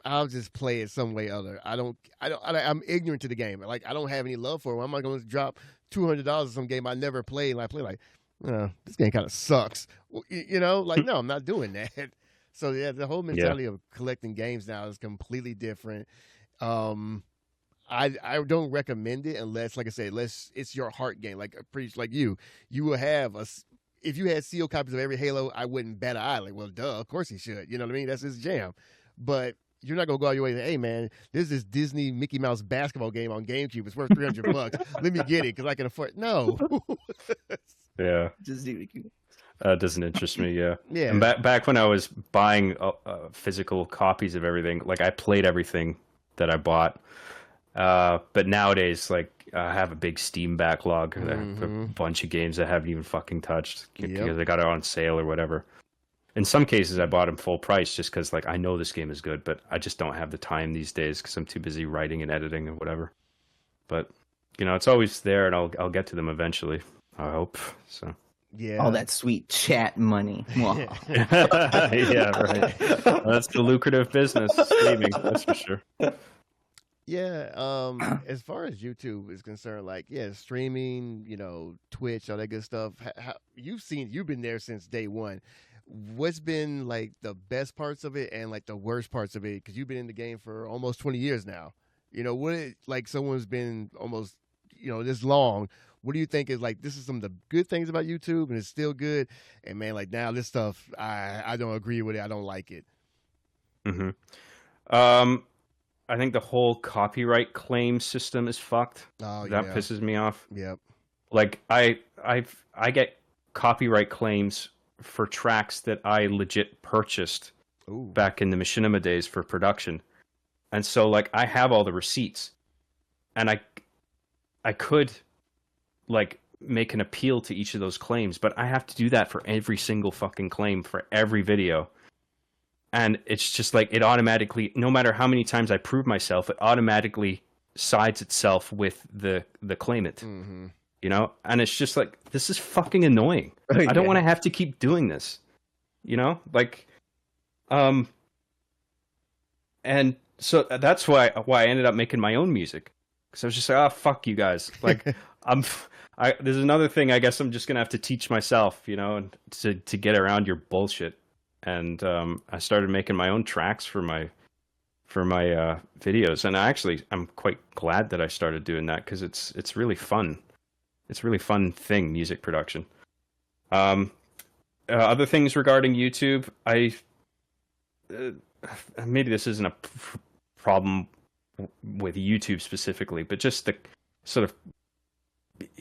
S3: I'll just play it some way or other. I'm ignorant to the game. Like, I don't have any love for it. I'm not going to drop $200 on some game I never played. And I play like, this game kind of sucks. Like, no, I'm not doing that. So yeah, the whole mentality of collecting games now is completely different. I don't recommend it unless, like I said, unless it's your heart game. Like you will have if you had sealed copies of every Halo, I wouldn't bat an eye. Like, well, duh, of course he should. You know what I mean? That's his jam. But you're not gonna go out your way and say, hey man, there's this Disney Mickey Mouse basketball game on GameCube. It's worth $300. Let me get it because I can afford it. No.
S2: Yeah.
S1: Disney Mickey.
S2: Doesn't interest me. Yeah.
S3: Yeah.
S2: And back when I was buying physical copies of everything, like I played everything that I bought. But nowadays, like I have a big Steam backlog. I have a bunch of games I haven't even fucking touched because I got it on sale or whatever. In some cases, I bought them full price just because, like, I know this game is good, but I just don't have the time these days because I'm too busy writing and editing and whatever. But it's always there, and I'll get to them eventually. I hope so.
S3: Yeah.
S1: All that sweet chat money.
S2: Yeah, right. That's the lucrative business, streaming. That's for sure.
S3: Yeah, as far as YouTube is concerned, like streaming, Twitch, all that good stuff. You've been there since day one. What's been like the best parts of it and like the worst parts of it? Because you've been in the game for almost 20 years now. Like someone's been almost this long. What do you think is like this is some of the good things about YouTube and it's still good? And man, like now this stuff, I don't agree with it. I don't like it.
S2: I think the whole copyright claim system is fucked.
S3: Oh,
S2: that
S3: yeah.
S2: pisses me off.
S3: Yep.
S2: Like I get copyright claims for tracks that I legit purchased back in the Machinima days for production. And so like I have all the receipts. And I could like make an appeal to each of those claims, but I have to do that for every single fucking claim for every video. And it's just like it automatically, no matter how many times I prove myself, it automatically sides itself with the claimant. And it's just like, this is fucking annoying. I don't want to have to keep doing this, like, and so that's why I ended up making my own music. Cause I was just like, oh, fuck you guys. Like there's another thing I guess I'm just going to have to teach myself, and to get around your bullshit. And I started making my own tracks for my videos. And I'm quite glad that I started doing that because it's really fun. It's a really fun thing, music production. Other things regarding YouTube, maybe this isn't a problem with YouTube specifically, but just the sort of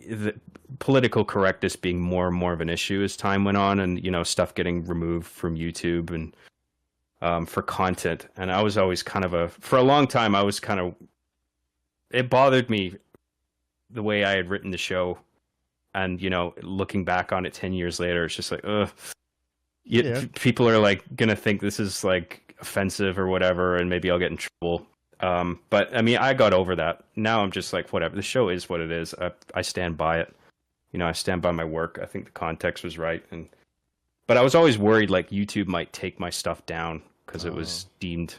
S2: the political correctness being more and more of an issue as time went on, and stuff getting removed from YouTube and for content. And I was always for a long time I was it bothered me the way I had written the show, and looking back on it 10 years later, it's just like people are like gonna think this is like offensive or whatever, and maybe I'll get in trouble. But I mean, I got over that. Now I'm just like, whatever. The show is what it is. I stand by it. I stand by my work. I think the context was right. But I was always worried like YouTube might take my stuff down because it was deemed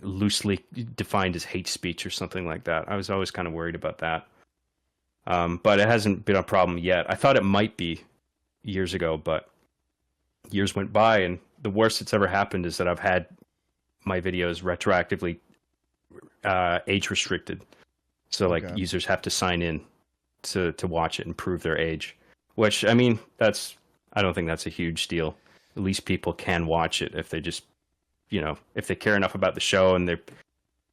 S2: loosely defined as hate speech or something like that. I was always kind of worried about that. But it hasn't been a problem yet. I thought it might be years ago, but years went by, and the worst that's ever happened is that I've had my videos retroactively age restricted, so like users have to sign in to watch it and prove their age, which I mean I don't think that's a huge deal. At least people can watch it if they just if they care enough about the show and they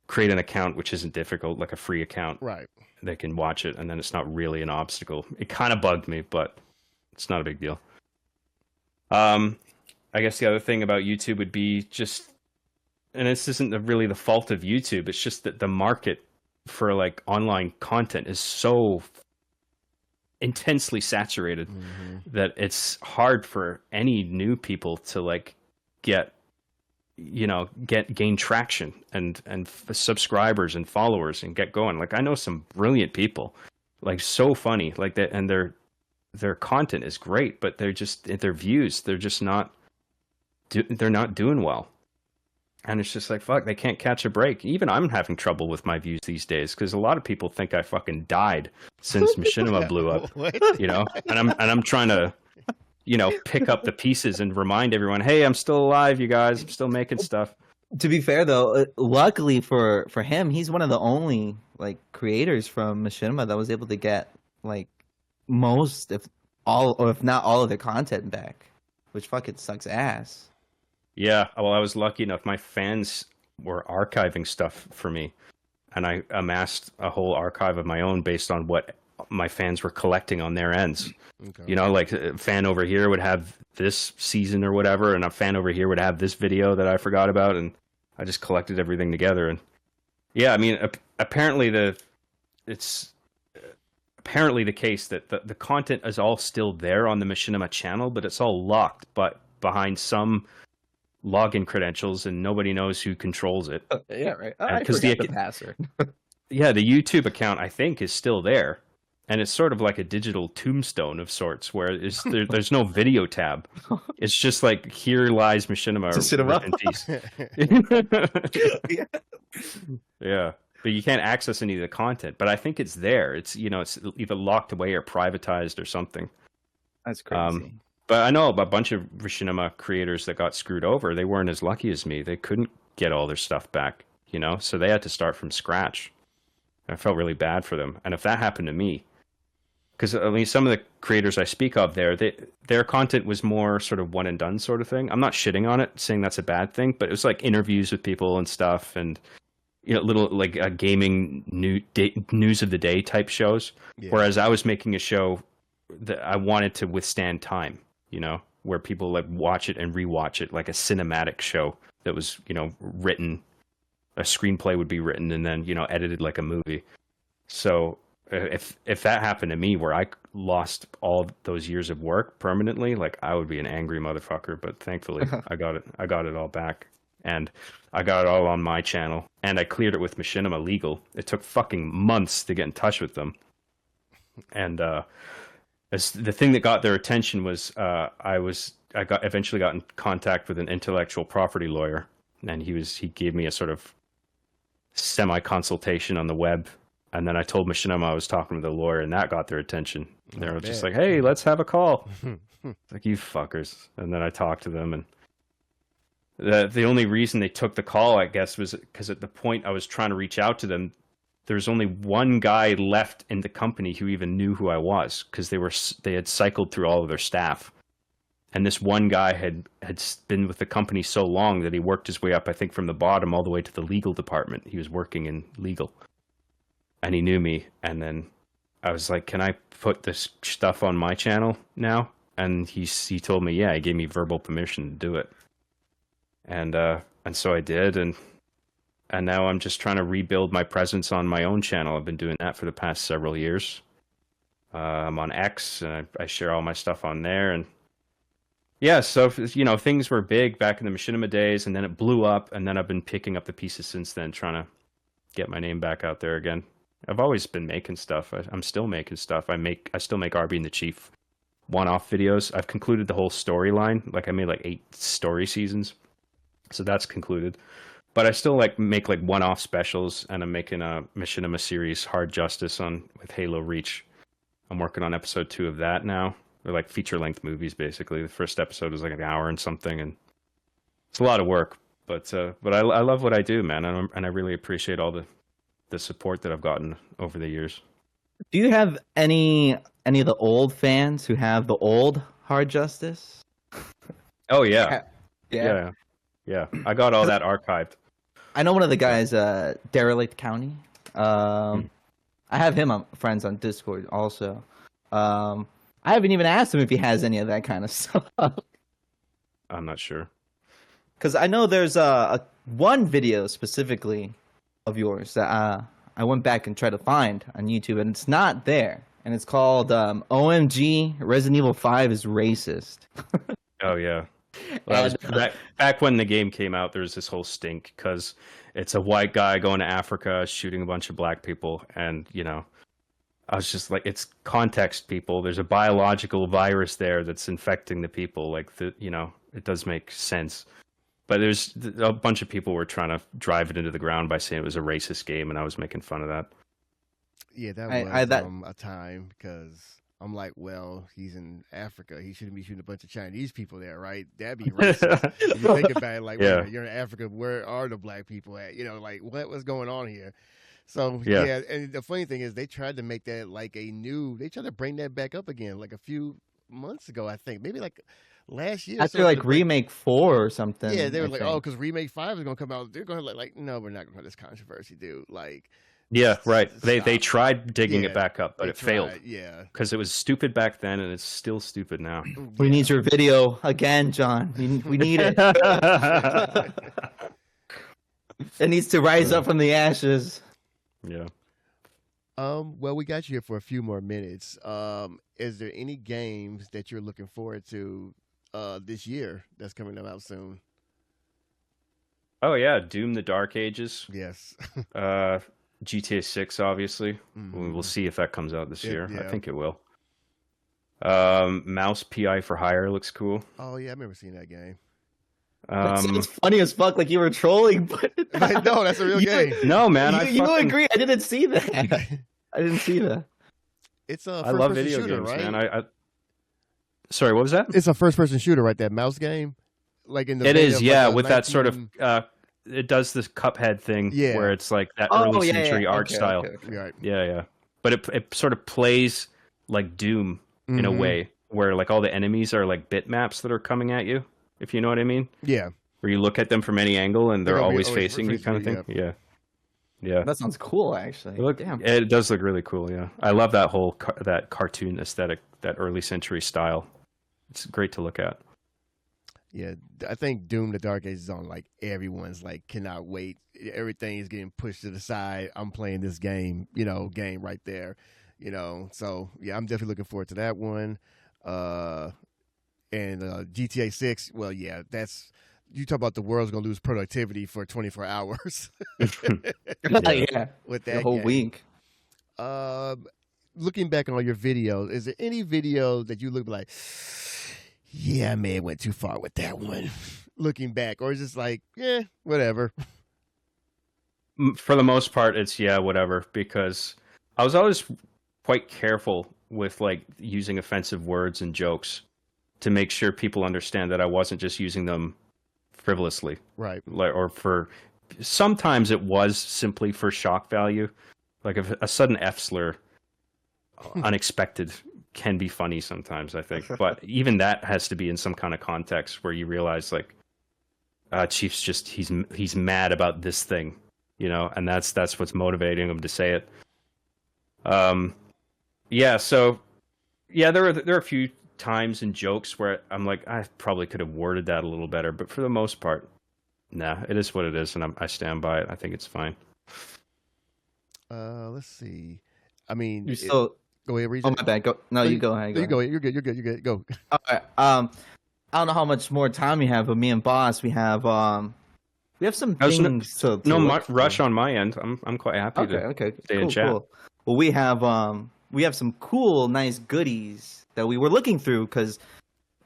S2: create an account, which isn't difficult, like a free account,
S3: right?
S2: They can watch it, and then it's not really an obstacle. It kind of bugged me, but it's not a big deal. I guess the other thing about YouTube would be just, and this isn't really the fault of YouTube, it's just that the market for like online content is so intensely saturated that it's hard for any new people to like gain traction and subscribers and followers and get going. Like I know some brilliant people, like so funny, like that, and their content is great, but they're just their views, they're just not they're not doing well. And it's just like, fuck, they can't catch a break. Even I'm having trouble with my views these days because a lot of people think I fucking died since Machinima blew up, you know? And I'm trying to, you know, pick up the pieces and remind everyone, hey, I'm still alive, you guys. I'm still making stuff.
S1: To be fair though, luckily for him, he's one of the only like creators from Machinima that was able to get like most, if all, or if not all of their content back, which fucking sucks ass.
S2: Yeah, well, I was lucky enough. My fans were archiving stuff for me, and I amassed a whole archive of my own based on what my fans were collecting on their ends.
S3: Okay.
S2: You know, like a fan over here would have this season or whatever, and a fan over here would have this video that I forgot about, and I just collected everything together. And yeah, I mean, apparently it's apparently the case that the content is all still there on the Machinima channel, but it's all locked, but behind some login credentials, and nobody knows who controls it.
S1: Yeah, right.
S2: Because the
S1: password.
S2: yeah, the YouTube account I think is still there, and it's sort of like a digital tombstone of sorts, where there's no video tab. It's just like, here lies Machinima in peace. Yeah, but you can't access any of the content. But I think it's there. It's, you know, it's either locked away or privatized or something.
S1: That's crazy.
S2: But I know a bunch of Machinima creators that got screwed over. They weren't as lucky as me. They couldn't get all their stuff back, you know? So they had to start from scratch. I felt really bad for them. And if that happened to me, because I mean, some of the creators I speak of there, their content was more sort of one and done sort of thing. I'm not shitting on it, saying that's a bad thing, but it was like interviews with people and stuff, and, you know, little like gaming news of the day type shows. Yeah. Whereas I was making a show that I wanted to withstand time. You know, where people like watch it and rewatch it, like a cinematic show that was, you know, written, a screenplay would be written and then, you know, edited like a movie. So if that happened to me, where I lost all those years of work permanently, like, I would be an angry motherfucker. But thankfully, I got it all back, and I got it all on my channel, and I cleared it with Machinima Legal. It took fucking months to get in touch with them, and the thing that got their attention was I eventually got in contact with an intellectual property lawyer, and he gave me a sort of semi consultation on the web, and then I told Machinima I was talking to the lawyer, and that got their attention. They were just like, "Hey, let's have a call." Like, you fuckers. And then I talked to them, and the only reason they took the call, I guess, was because at the point I was trying to reach out to them, there's only one guy left in the company who even knew who I was, because they had cycled through all of their staff, and this one guy had been with the company so long that he worked his way up, I think, from the bottom all the way to the legal department. He was working in legal, and he knew me. And then I was like, "Can I put this stuff on my channel now?" And he told me, yeah. He gave me verbal permission to do it, and so I did, and now I'm just trying to rebuild my presence on my own channel. I've been doing that for the past several years. I'm on X, and I share all my stuff on there. And yeah, so, you know, things were big back in the Machinima days, and then it blew up, and then I've been picking up the pieces since then, trying to get my name back out there again. I've always been making stuff. I'm still making stuff. I still make Arby and the Chief one-off videos. I've concluded the whole storyline. Like, I made like 8 story seasons, so that's concluded. But I still make one-off specials, and I'm making a Machinima series, Hard Justice, with Halo Reach. I'm working on episode 2 of that now. They're like feature-length movies, basically. The first episode was like an hour and something, and it's a lot of work. But I love what I do, man, and I really appreciate all the support that I've gotten over the years.
S1: Do you have any of the old fans who have the old Hard Justice?
S2: Oh yeah. Yeah. I got all that archived.
S1: I know one of the guys, Derelict County. I have him on friends on Discord also. I haven't even asked him if he has any of that kind of stuff.
S2: I'm not sure.
S1: Because I know there's one video specifically of yours that I went back and tried to find on YouTube, and it's not there. And it's called OMG Resident Evil 5 is Racist.
S2: Oh, yeah. Well, back when the game came out, there was this whole stink because it's a white guy going to Africa shooting a bunch of black people, and, you know, I was just like, it's context, people. There's a biological virus there that's infecting the people. Like, you know, it does make sense. But there's a bunch of people were trying to drive it into the ground by saying it was a racist game, and I was making fun of that.
S3: Yeah, that was a time because I'm like, well, he's in Africa. He shouldn't be shooting a bunch of Chinese people there, right? That'd be racist. If you think about it, like,
S2: Yeah.
S3: wait, you're in Africa. Where are the black people at? You know, like, what's going on here? So, yeah. And the funny thing is they tried to make that like they tried to bring that back up again like a few months ago, I think. Maybe like last year.
S1: After like remake 4 or something.
S3: Yeah, they were like, oh, because remake 5 is going to come out. They're going to like, no, we're not going to have this controversy, dude. Like,
S2: yeah, right. They tried digging it back up, but it failed.
S3: Yeah,
S2: because it was stupid back then, and it's still stupid now.
S1: We need your video again, John. We need it. It needs to rise up from the ashes.
S2: Yeah.
S3: Well, we got you here for a few more minutes. Is there any games that you're looking forward to this year that's coming out soon?
S2: Oh yeah, Doom: The Dark Ages.
S3: Yes.
S2: GTA 6, obviously.
S3: Mhm.
S2: We'll see if that comes out this year.
S3: yeah.
S2: I think it will. Mouse PI for Hire looks cool.
S3: Oh yeah, I remember seeing that game.
S1: That sounds funny as fuck, like you were trolling, but
S3: No, that's a real game.
S2: No, man,
S1: you agree. I didn't see that. I didn't see that.
S3: It's a
S2: I love video
S3: shooter,
S2: games,
S3: right?
S2: man. Sorry, what was that?
S3: It's a first-person shooter, right? That mouse game, like in the
S2: It
S3: vein
S2: is,
S3: of,
S2: yeah,
S3: like, a
S2: with that sort of
S3: 19
S2: it does this Cuphead thing,
S3: Yeah.
S2: where it's like that early century art style.
S3: Right.
S2: Yeah. But it sort of plays like Doom in a
S3: Mhm.
S2: way, where like all the enemies are like bitmaps that are coming at you, if you know what I mean.
S3: Yeah.
S2: Where you look at them from any angle and they're
S3: They're
S2: always
S3: always
S2: facing you, kind of thing.
S3: facing
S2: Yeah.
S1: That sounds cool, actually. Damn.
S2: It does look really cool. Yeah, I love that whole that cartoon aesthetic, that early century style. It's great to look at.
S3: Yeah, I think Doom: The Dark Ages is on like everyone's like cannot wait. Everything is getting pushed to the side. I'm playing this game, game right there, So yeah, I'm definitely looking forward to that one. And GTA 6. Well, yeah, that's you talk about the world's gonna lose productivity for 24 hours.
S1: Yeah.
S3: With that
S1: The whole
S3: game.
S1: week.
S3: Looking back on all your videos, is there any video that you look like, yeah, I may have went too far with that one? Looking back, or is it like, yeah, whatever?
S2: For the most part, it's whatever, because I was always quite careful with like using offensive words and jokes to make sure people understand that I wasn't just using them frivolously.
S3: Right.
S2: Or for sometimes it was simply for shock value. Like a sudden F slur, unexpected, can be funny sometimes, I think. But even that has to be in some kind of context where you realize like Chief's just he's mad about this thing, and that's what's motivating him to say it. There are a few times in jokes where I'm like, I probably could have worded that a little better, but for the most part, nah, it is what it is, and I stand by it. I think it's fine.
S3: Let's see. I mean,
S1: You're still.
S3: go ahead, Regis.
S1: Oh my bad. Go. No, you go ahead.
S3: You go. You're good. You're good. You're good. Go.
S1: All right. I don't know how much more time we have, but me and Boss, we have some things to
S2: No
S1: look
S2: rush
S1: through.
S2: on my end. I'm quite happy to stay in chat.
S1: Cool. Well, we have some cool, nice goodies that we were looking through because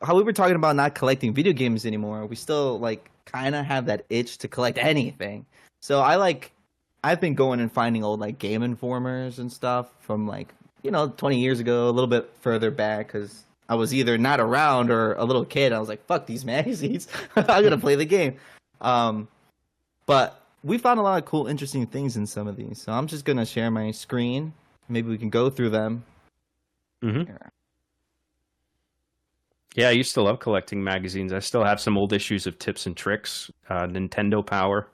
S1: how we were talking about not collecting video games anymore. We still like kind of have that itch to collect anything. So I've been going and finding old like Game Informers and stuff from like 20 years ago, a little bit further back because I was either not around or a little kid. I was like, fuck these magazines. I'm gonna play the game. But we found a lot of cool, interesting things in some of these. So I'm just gonna share my screen. Maybe we can go through them.
S2: Mm-hmm. Yeah, I used to love collecting magazines. I still have some old issues of Tips and Tricks, Nintendo Power.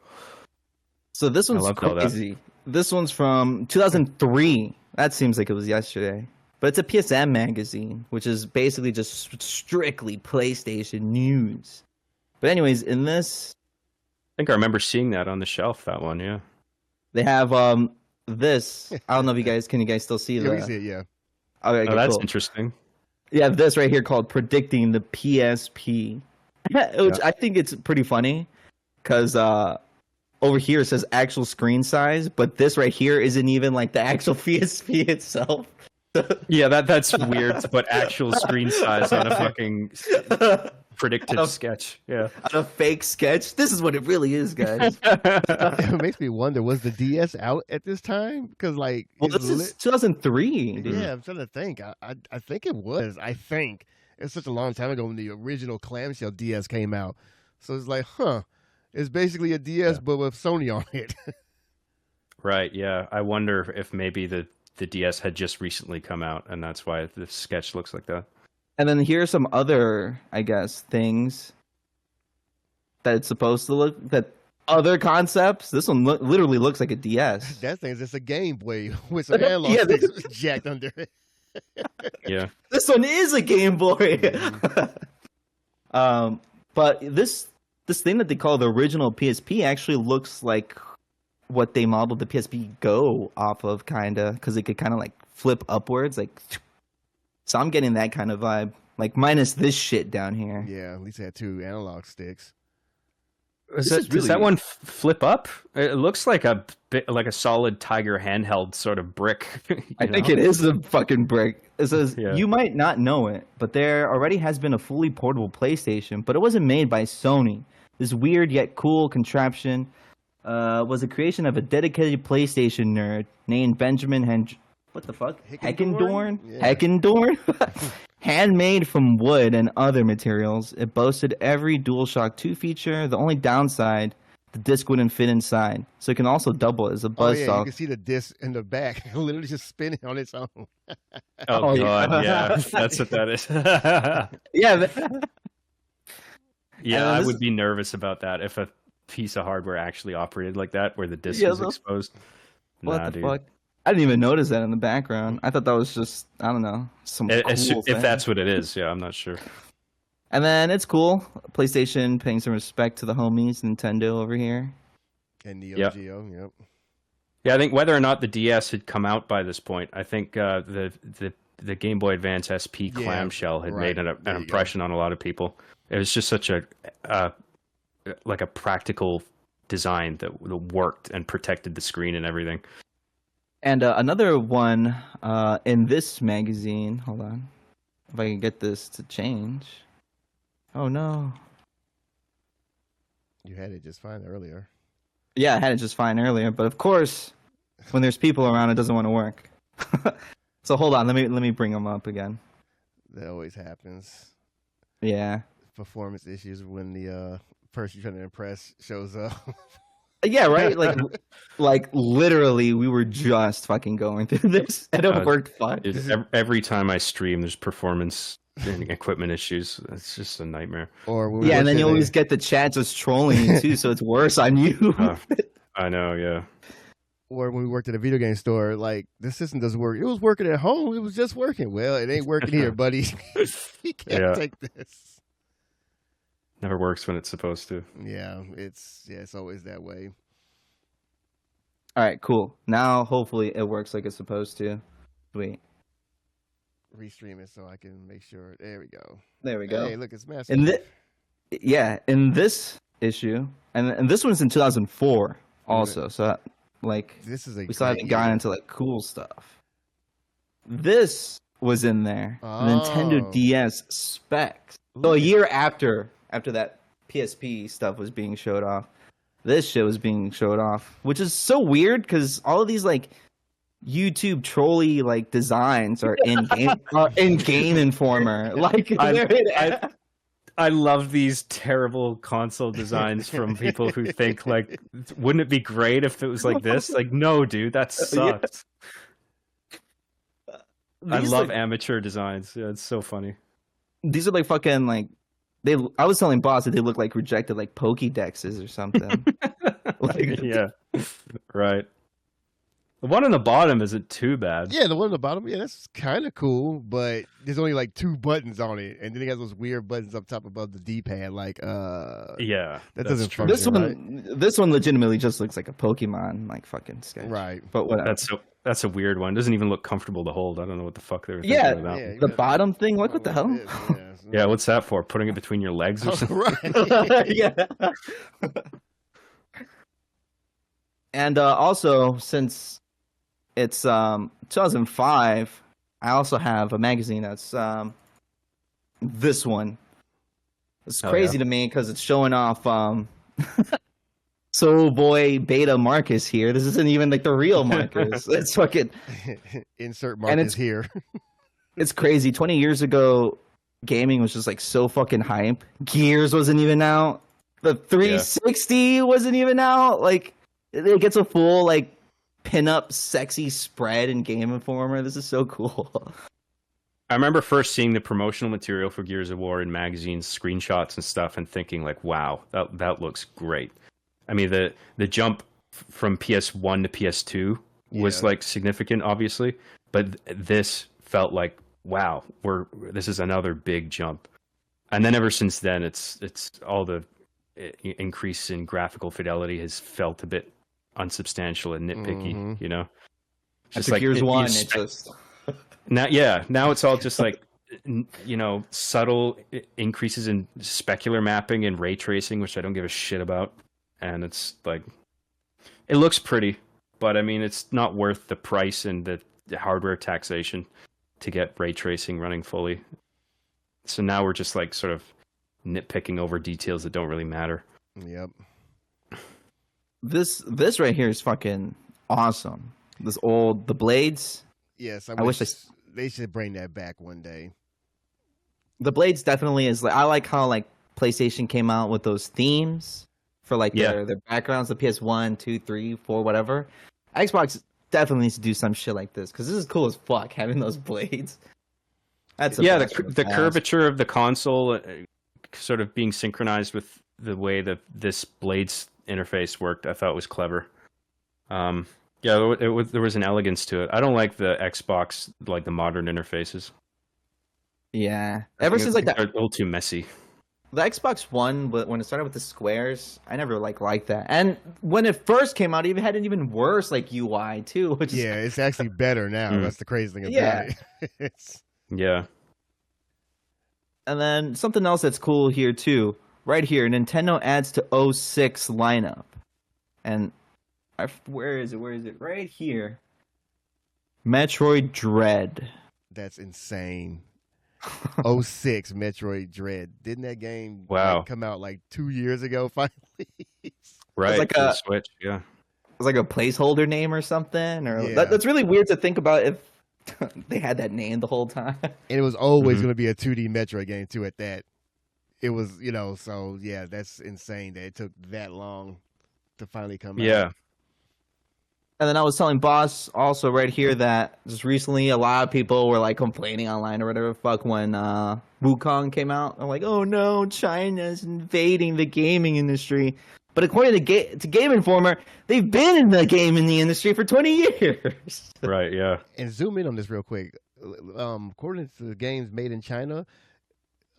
S1: So this one's crazy. This one's from 2003. That seems like it was yesterday. But it's a PSM magazine, which is basically just strictly PlayStation news. But anyways, in this,
S2: I think I remember seeing that on the shelf. That one, yeah.
S1: they have this. I don't know if can you guys still see
S3: Yeah,
S1: that?
S3: we see it. Yeah.
S1: Okay,
S2: That's
S1: cool.
S2: interesting.
S1: You have this right here called Predicting the PSP, which I think it's pretty funny because over here it says actual screen size, but this right here isn't even like the actual PSP itself.
S2: Yeah, that's weird to put actual screen size on a fucking predictive sketch. Yeah.
S1: On a fake sketch. This is what it really is, guys.
S3: It makes me wonder, was the DS out at this time? Because like,
S1: Well, this is 2003. Dude.
S3: yeah, I'm trying to think. I think it was. I think it's such a long time ago when the original clamshell DS came out. So it's like, it's basically a DS but with Sony on it.
S2: Right. Yeah. I wonder if maybe the DS had just recently come out, and that's why the sketch looks like that.
S1: And then here's some other, I guess, things that it's supposed to look. That other concepts. This one literally looks like a DS.
S3: That thing's just a Game Boy with some analog sticks jacked under it.
S2: Yeah.
S1: This one is a Game Boy. But this thing that they call the original PSP actually looks like what they modeled the PSP Go off of, kinda, because it could kind of like flip upwards, like. So I'm getting that kind of vibe, like minus this shit down here.
S3: Yeah, at least it had 2 analog sticks.
S2: Does that one flip up? It looks like a solid Tiger handheld sort of brick.
S1: I think it is a fucking brick. It says, you might not know it, but there already has been a fully portable PlayStation, but it wasn't made by Sony. This weird yet cool contraption was a creation of a dedicated PlayStation nerd named Benjamin what the fuck? Heckendorn? Yeah. Heckendorn? Handmade from wood and other materials, it boasted every DualShock 2 feature. The only downside, the disc wouldn't fit inside. So it can also double as a buzzsaw.
S3: You can see the disc in the back, literally just spinning on its own.
S2: Oh God, yeah, that's what that is.
S1: Yeah.
S2: Yeah, I would be nervous about that if a piece of hardware actually operated like that, where the disc is exposed.
S1: What the fuck? I didn't even notice that in the background. I thought that was just, I don't know, some cool thing.
S2: If that's what it is, yeah, I'm not sure.
S1: And then it's cool. PlayStation paying some respect to the homies, Nintendo over here.
S3: And Neo Geo, yep.
S2: Yeah, I think whether or not the DS had come out by this point, I think the Game Boy Advance SP clamshell had made an impression on a lot of people. It was just such a practical design that worked and protected the screen and everything.
S1: And another one in this magazine. Hold on. If I can get this to change. Oh, no.
S3: You had it just fine earlier.
S1: Yeah, I had it just fine earlier. But of course, when there's people around, it doesn't want to work. So hold on. Let me bring them up again.
S3: That always happens.
S1: Yeah.
S3: Performance issues when the person you're trying to impress shows up.
S1: Yeah, right? Like literally, we were just fucking going through this, and it worked fine.
S2: Every time I stream, there's performance and equipment issues. It's just a nightmare.
S1: And then you always get the chat just trolling you, too, so it's worse on you.
S2: I know, yeah.
S3: Or when we worked at a video game store, like, this system doesn't work. It was working at home. It was just working. Well, it ain't working here, buddy. You can't take this.
S2: Never works when it's supposed to.
S3: Yeah, it's always that way.
S1: All right, cool. Now, hopefully, it works like it's supposed to. Wait.
S3: Restream it so I can make sure. There we go.
S1: There we go.
S3: Hey, look, it's massive.
S1: In this issue, and this one's in 2004 also. So, like, we still haven't gotten into like cool stuff. This was in there. Nintendo DS specs. So a year after that PSP stuff was being showed off, this shit was being showed off, which is so weird because all of these like YouTube trolley like designs are in Game Informer. Like
S2: I love these terrible console designs from people who think like, wouldn't it be great if it was like this? Like, no, dude, that sucks. I love amateur designs. Yeah, it's so funny.
S1: These are like fucking like I was telling Boss that they look like rejected like Pokédexes or something. Like,
S2: yeah, right. The one on the bottom isn't too bad.
S3: Yeah, the one on the bottom, that's kind of cool, but there's only like 2 buttons on it, and then it has those weird buttons up top above the D-pad. Like,
S2: that
S3: doesn't function.
S1: This one legitimately just looks like a Pokemon like fucking sketch.
S3: Right,
S1: but whatever.
S2: That's a weird one. It doesn't even look comfortable to hold. I don't know what the fuck they were thinking about.
S3: Yeah,
S1: the bottom thing. What the hell?
S2: Yeah, what's that for? Putting it between your legs or something?
S3: Right.
S1: Yeah. And also, since it's 2005, I also have a magazine that's this one. It's
S2: Oh,
S1: crazy
S2: yeah.
S1: to me because it's showing off Soul Boy Beta Marcus here. This isn't even like the real Marcus. It's fucking
S3: Insert
S1: and
S3: Marcus here.
S1: it's crazy. 20 years ago, gaming was just like so fucking hype. Gears wasn't even out. The 360 wasn't even out. Like it gets a full like pin-up sexy spread in Game Informer. This is so cool.
S2: I remember first seeing the promotional material for Gears of War in magazines, screenshots and stuff, and thinking like, "Wow, that looks great." I mean, the jump from PS1 to PS2 was like significant, obviously, but this felt like, "Wow, this is another big jump." And then ever since then, it's all the increase in graphical fidelity has felt a bit unsubstantial and nitpicky, you know.
S1: Just like Gears 1, it's just
S2: now it's all just like, you know, subtle increases in specular mapping and ray tracing, which I don't give a shit about. And it's like, it looks pretty, but I mean, it's not worth the price and the hardware taxation to get ray tracing running fully. So now we're just like sort of nitpicking over details that don't really matter.
S3: Yep.
S1: This right here is fucking awesome. The blades.
S3: Yes,
S1: I wish
S3: they should bring that back one day.
S1: The blades definitely is like, I like how like PlayStation came out with those themes for like their backgrounds, the PS1, 2, 3, 4, whatever. Xbox definitely needs to do some shit like this because this is cool as fuck having those blades. That's
S2: the curvature of the console sort of being synchronized with the way that this blades interface worked, I thought was clever. There was an elegance to it. I don't like the Xbox, like the modern interfaces.
S1: Yeah, ever since like that,
S2: they're a little too messy.
S1: The Xbox One, when it started with the squares, I never liked that. And when it first came out, it even had an even worse like UI too. Which is
S3: it's actually better now. That's the crazy thing about it.
S2: Yeah.
S1: And then something else that's cool here too. Right here, Nintendo adds to 06 lineup. And where is it? Right here. Metroid Dread.
S3: That's insane. 06 Metroid Dread. Didn't that game come out like 2 years ago finally?
S2: Right.
S1: Like
S2: a Switch, yeah.
S1: It was like a placeholder name or something. Or that's really weird to think about if they had that name the whole time.
S3: And it was always going to be a 2D Metroid game too at that. It was, so yeah, that's insane that it took that long to finally come out.
S2: Yeah.
S1: And then I was telling Boss also right here that just recently a lot of people were like complaining online or whatever the fuck when Wukong came out. I'm like, oh no, China's invading the gaming industry. But according to Game Informer, they've been in the gaming industry for 20 years.
S2: Right, yeah.
S3: And zoom in on this real quick. According to the games made in China,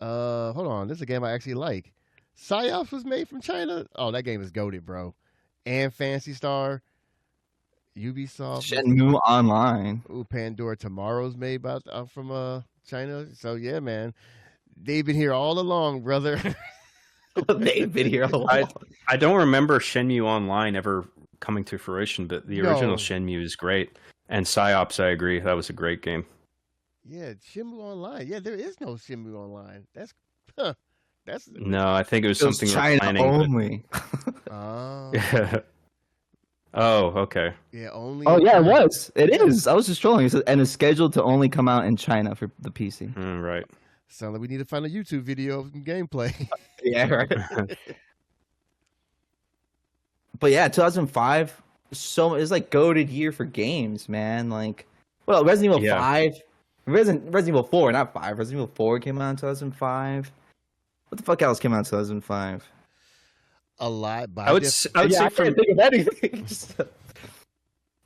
S3: hold on, this is a game I actually like. PSYOPs was made from China. Oh, that game is goated, bro. And Phantasy Star. Ubisoft,
S1: Shenmue Online.
S3: Ooh, Pandora Tomorrow's made from China. So yeah, man, they've been here all along, brother.
S1: They've been here all along.
S2: I don't remember Shenmue Online ever coming to fruition, but the original Shenmue is great. And PSYOPs, I agree, that was a great game.
S3: Yeah, Shenmue Online. Yeah, there is no Shenmue Online. That's
S2: no, I think it was something
S1: China
S2: planning,
S1: only.
S3: Oh.
S2: Oh, okay.
S3: Yeah, only.
S1: Oh, yeah, it was. It is. I was just trolling. And it's scheduled to only come out in China for the PC.
S2: Right.
S3: Sounds like we need to find a YouTube video of some gameplay.
S1: Yeah, right. But yeah, 2005. It's like goated year for games, man. Like, well, Resident Evil 5, Resident Evil 4, not 5. Resident Evil 4 came out in 2005. What the fuck else came out in 2005?
S3: A lot, but
S2: I would say
S1: I can't think of anything.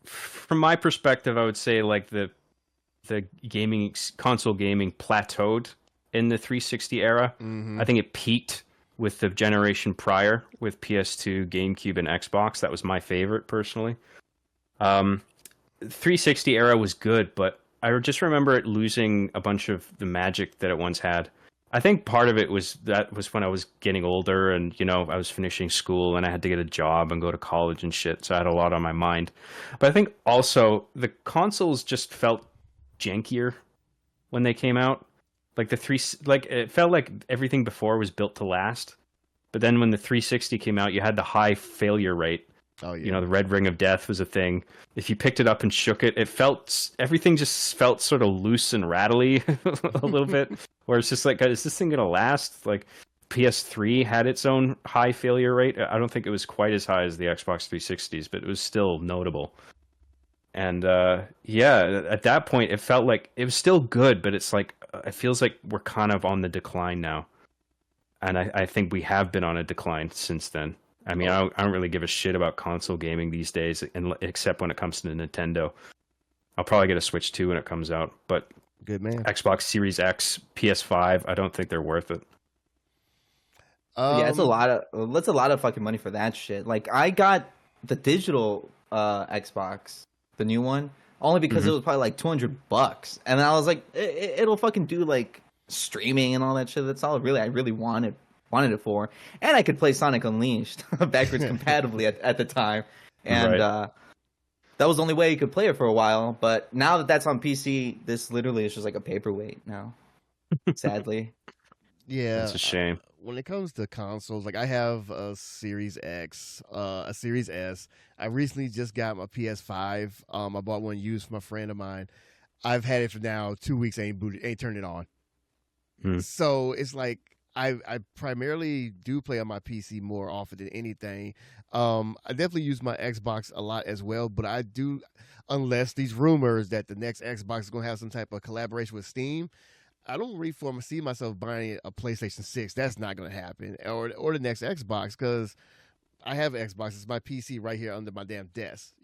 S2: From my perspective, I would say like the console gaming plateaued in the 360 era.
S3: Mm-hmm.
S2: I think it peaked with the generation prior with PS2, GameCube, and Xbox. That was my favorite personally. 360 era was good, but I just remember it losing a bunch of the magic that it once had. I think part of it was when I was getting older and, I was finishing school and I had to get a job and go to college and shit. So I had a lot on my mind. But I think also the consoles just felt jankier when they came out. Like like it felt like everything before was built to last. But then when the 360 came out, you had the high failure rate.
S3: Oh yeah.
S2: You know, the red ring of death was a thing. If you picked it up and shook it, everything just felt sort of loose and rattly a little bit. Where it's just like, is this thing gonna last? Like PS3 had its own high failure rate. I don't think it was quite as high as the Xbox 360s, but it was still notable. And yeah, at that point, it felt like it was still good, but it's like it feels like we're kind of on the decline now. And I think we have been on a decline since then. I mean, I don't really give a shit about console gaming these days, except when it comes to Nintendo. I'll probably get a Switch 2 when it comes out, but
S3: Good man.
S2: Xbox Series X, PS5, I don't think they're worth it.
S1: Yeah, it's a lot of that's a lot of fucking money for that shit. Like I got the digital Xbox, the new one, only because it was probably like $200, and I was like, it'll fucking do like streaming and all that shit. That's all I really wanted it for, and I could play Sonic Unleashed backwards compatibly at the time, and that was the only way you could play it for a while. But now that that's on PC, this literally is just like a paperweight now. Sadly,
S3: Yeah,
S2: It's a shame.
S3: when it comes to consoles, like I have a Series X, a Series S. I recently just got my PS5. I bought one used from a friend of mine. I've had it for now 2 weeks. Ain't turned it on. So it's like I primarily do play on my PC more often than anything. I definitely use my Xbox a lot as well, but I do, unless these rumors that the next Xbox is going to have some type of collaboration with Steam. I don't really see myself buying a PlayStation 6. That's not going to happen. Or the next Xbox, because I have an Xbox. It's my PC right here under my damn desk,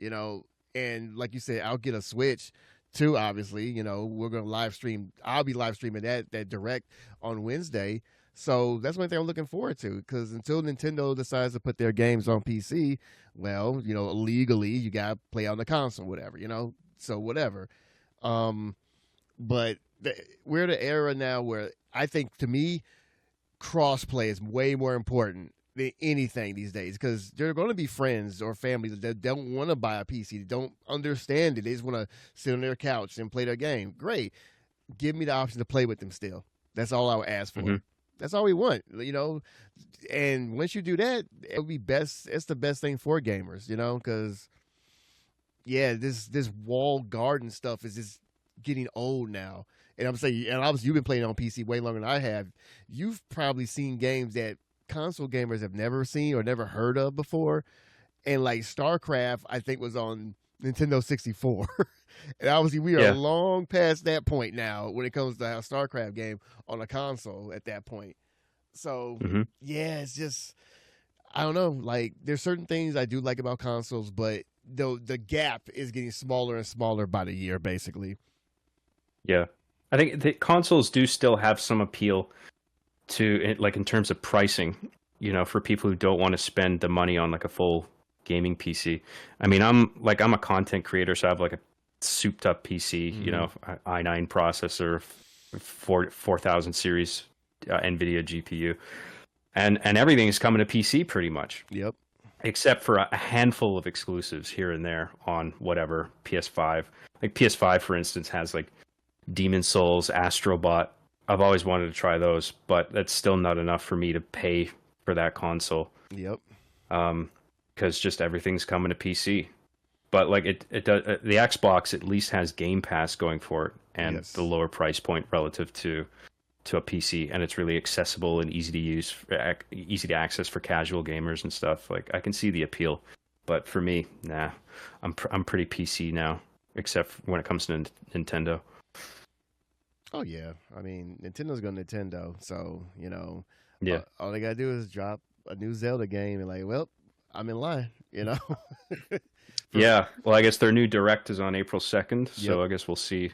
S3: And like you said, I'll get a Switch too, obviously. We're going to live stream. I'll be live streaming that direct on Wednesday. So that's one thing I'm looking forward to, because until Nintendo decides to put their games on PC, well, legally, you got to play on the console, whatever, So whatever. But we're at an era now where I think, to me, crossplay is way more important than anything these days, because there are going to be friends or families that don't want to buy a PC, they don't understand it, they just want to sit on their couch and play their game. Great. Give me the option to play with them still. That's all I would ask for. That's all we want, And once you do that, it'll be best. It's the best thing for gamers, because, yeah, this walled garden stuff is just getting old now. And I'm saying, and obviously you've been playing on PC way longer than I have. You've probably seen games that console gamers have never seen or never heard of before. And like StarCraft, I think, was on Nintendo 64. And obviously we are long past that point now when it comes to a StarCraft game on a console at that point. So yeah, it's just, I don't know. Like, there's certain things I do like about consoles, but the gap is getting smaller and smaller by the year, basically.
S2: Yeah. I think the consoles do still have some appeal to, like, in terms of pricing, for people who don't want to spend the money on like a full gaming PC. I mean, I'm a content creator, so I have like a souped up PC, i9 processor, 4000 series NVIDIA GPU, and everything is coming to PC pretty much.
S3: Yep.
S2: Except for a handful of exclusives here and there on whatever PS5. Like PS5, for instance, has like Demon Souls, Astrobot. I've always wanted to try those, but that's still not enough for me to pay for that console.
S3: Yep.
S2: Because just everything's coming to PC. But like it does, the Xbox at least has Game Pass going for it, and the lower price point relative to a PC, and it's really accessible and easy to use, easy to access for casual gamers and stuff. Like, I can see the appeal, but for me, nah, I'm pretty PC now, except when it comes to Nintendo.
S3: Oh yeah, I mean, Nintendo's going to Nintendo, so
S2: Yeah.
S3: all they gotta do is drop a new Zelda game, and like, well, I'm in line,
S2: Yeah, well, I guess their new Direct is on April 2nd, so I guess we'll see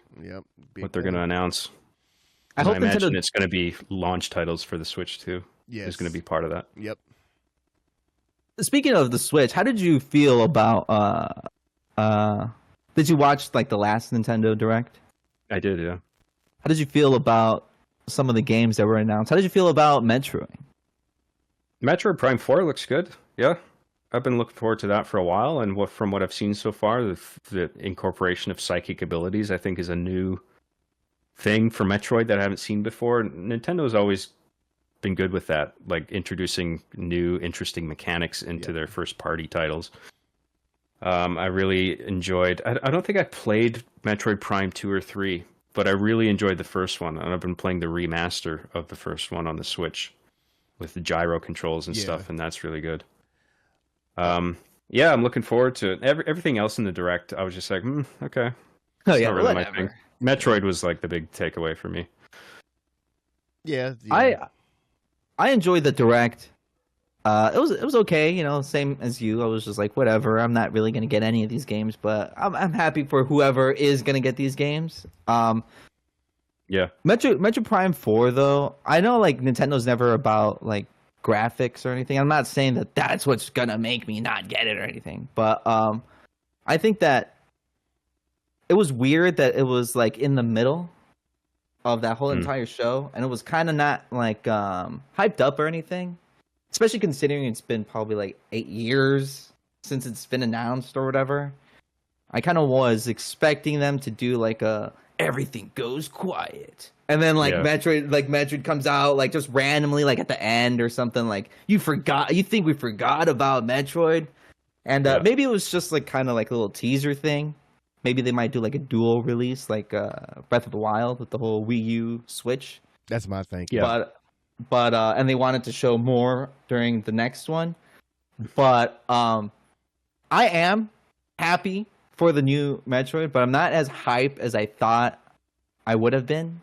S2: what they're going to announce. I imagine it's going to be launch titles for the Switch too.
S3: Yes.
S2: Is going to be part of that.
S3: Yep.
S1: Speaking of the Switch, how did you feel about did you watch like the last Nintendo Direct?
S2: I did, yeah.
S1: How did you feel about some of the games that were announced? How did you feel about Metroid?
S2: Metroid Prime 4 looks good. Yeah. I've been looking forward to that for a while, and from what I've seen so far, the incorporation of psychic abilities, I think, is a new thing for Metroid that I haven't seen before. Nintendo's always been good with that, like introducing new interesting mechanics into their first party titles. I really enjoyed. I don't think I played Metroid Prime 2 or 3, but I really enjoyed the first one, and I've been playing the remaster of the first one on the Switch with the gyro controls and stuff, and that's really good. Yeah, I'm looking forward to it. Everything else in the Direct, I was just like, okay.
S1: Oh yeah,
S2: not really my
S1: whatever.
S2: thing. Metroid was like the big takeaway for me.
S3: Yeah.
S1: I enjoyed the Direct. It was okay, you know, same as you. I was just like, whatever. I'm not really gonna get any of these games, but I'm happy for whoever is gonna get these games.
S2: Yeah.
S1: Metro Prime 4 though, I know like Nintendo's never about like graphics or anything. I'm not saying that that's what's gonna make me not get it or anything, but I think that it was weird that it was like in the middle of that whole entire show, and it was kind of not like hyped up or anything. Especially considering it's been probably like 8 years since it's been announced or whatever. I kind of was expecting them to do like a everything goes quiet, and then like Metroid comes out like just randomly like at the end or something. Like you think we forgot about Metroid, and maybe it was just like kind of like a little teaser thing. Maybe they might do like a dual release like Breath of the Wild with the whole Wii U Switch.
S3: That's my thing.
S2: Yeah.
S1: But and they wanted to show more during the next one. But I am happy for the new Metroid, but I'm not as hype as I thought I would have been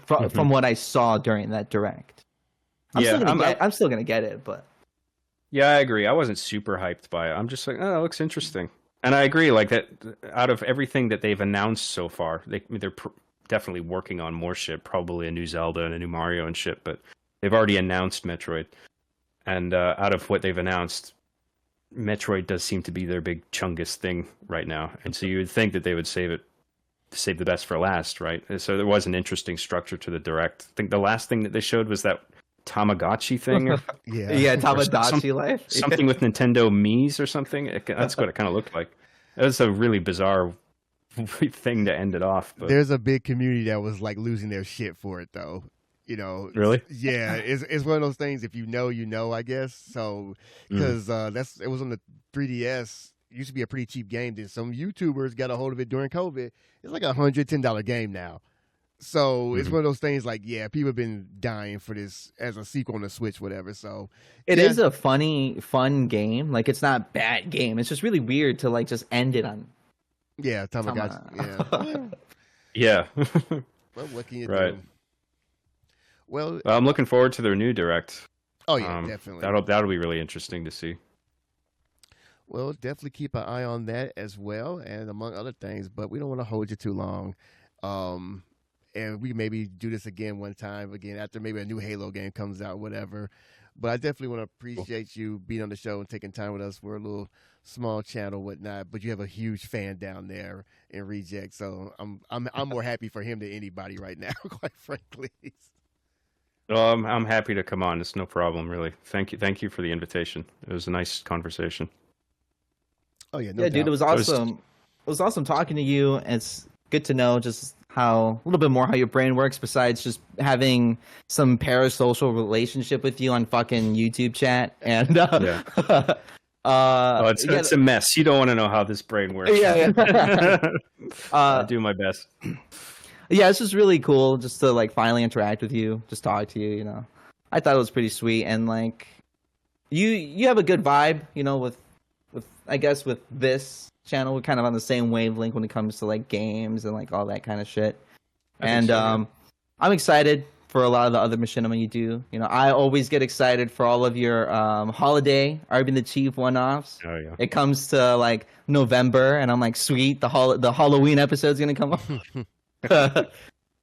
S1: from what I saw during that Direct. I'm still gonna get it, but
S2: yeah, I agree. I wasn't super hyped by it. I'm just like, oh, it looks interesting, and I agree. Like that, out of everything that they've announced so far, they're definitely working on more shit, probably a new Zelda and a new Mario and shit, but they've already announced Metroid. And out of what they've announced, Metroid does seem to be their big chungus thing right now. And so you would think that they would save the best for last, right? So there was an interesting structure to the Direct. I think the last thing that they showed was that Tamagotchi thing.
S1: Yeah, Tamagotchi life.
S2: Something with Nintendo Mii's or something. That's what it kind of looked like. It was a really bizarre thing to end it off. But
S3: there's a big community that was like losing their shit for it though, you know.
S2: Really?
S3: Yeah, it's one of those things, if you know, I guess. So because it was on the 3DS. It used to be a pretty cheap game. Then some YouTubers got a hold of it during COVID. It's like $110 game now. So it's one of those things like, yeah, people have been dying for this as a sequel on the Switch, whatever. So
S1: it is a fun game. Like it's not a bad game. It's just really weird to like just end it on.
S3: Yeah, Tamagotchi. Yeah. Well, what can you do? Well,
S2: I'm looking forward to their new Direct.
S3: Oh yeah, definitely.
S2: That'll be really interesting to see.
S3: Well, definitely keep an eye on that as well, and among other things. But we don't want to hold you too long. And we maybe do this again one time after maybe a new Halo game comes out, whatever. But I definitely want to appreciate you being on the show and taking time with us. We're a little small channel, whatnot, but you have a huge fan down there in Reject. So I'm more happy for him than anybody right now, quite frankly.
S2: Well, I'm happy to come on. It's no problem, really. Thank you for the invitation. It was a nice conversation.
S3: Oh yeah, no doubt.
S1: Dude, it was awesome. It was awesome talking to you. It's good to know just a little bit more how your brain works besides just having some parasocial relationship with you on fucking YouTube chat. And
S2: it's a mess. You don't want to know how this brain works.
S1: Yeah.
S2: I'll do my best.
S1: Yeah, it's just really cool just to like finally interact with you, just talk to you, you know. I thought it was pretty sweet, and like you have a good vibe, you know, with I guess with this channel. We're kind of on the same wavelength when it comes to like games and like all that kind of shit. And I'm excited for a lot of the other machinima you do. You know, I always get excited for all of your holiday Arby the Chief one-offs.
S2: Oh yeah.
S1: It comes to like November, and I'm like, sweet, the Halloween episode's gonna come up.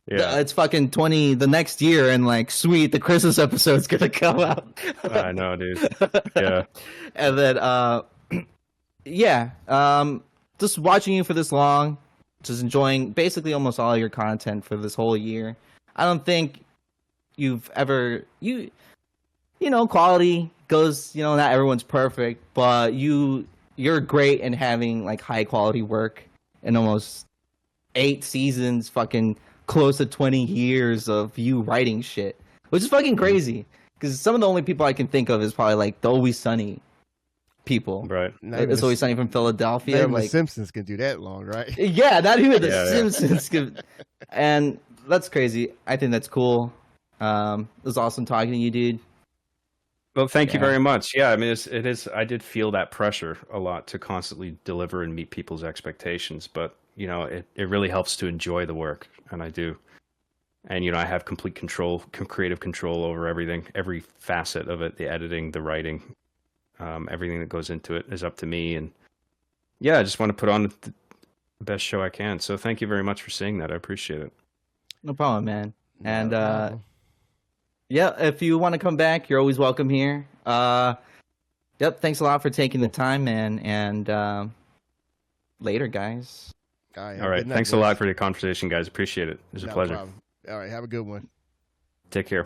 S2: Yeah,
S1: it's fucking the next year, and like, sweet, the Christmas episode's gonna come out.
S2: I know, dude. Yeah.
S1: And then just watching you for this long, just enjoying basically almost all your content for this whole year. I don't think you've ever you know, quality goes, you know, not everyone's perfect, but you're great in having like high quality work in almost 8 seasons, fucking close to 20 years of you writing shit, which is fucking crazy. Because some of the only people I can think of is probably like the Always Sunny people.
S2: Right.
S1: It's Always Sunny from Philadelphia.
S3: Not even
S1: Like
S3: the Simpsons can do that long, right?
S1: yeah, not even the
S2: Yeah, yeah.
S1: Simpsons can. And that's crazy. I think that's cool. It was awesome talking to you, dude.
S2: Well, thank you
S1: Yeah.
S2: very much. Yeah, I mean, it is. I did feel that pressure a lot to constantly deliver and meet people's expectations, but you know, it really helps to enjoy the work, and I do. And you know, I have complete control, creative control over everything, every facet of it, the editing, the writing, everything that goes into it is up to me. And yeah, I just want to put on the best show I can. So thank you very much for saying that. I appreciate it.
S1: No problem, man. And
S3: Not a problem.
S1: yeah, if you want to come back, you're always welcome here. Yep, thanks a lot for taking the time, man. And later, guys.
S3: All right.
S2: All right. Thanks a lot for the conversation, guys. Appreciate it. It was a pleasure.
S3: All right. Have a good one.
S2: Take care.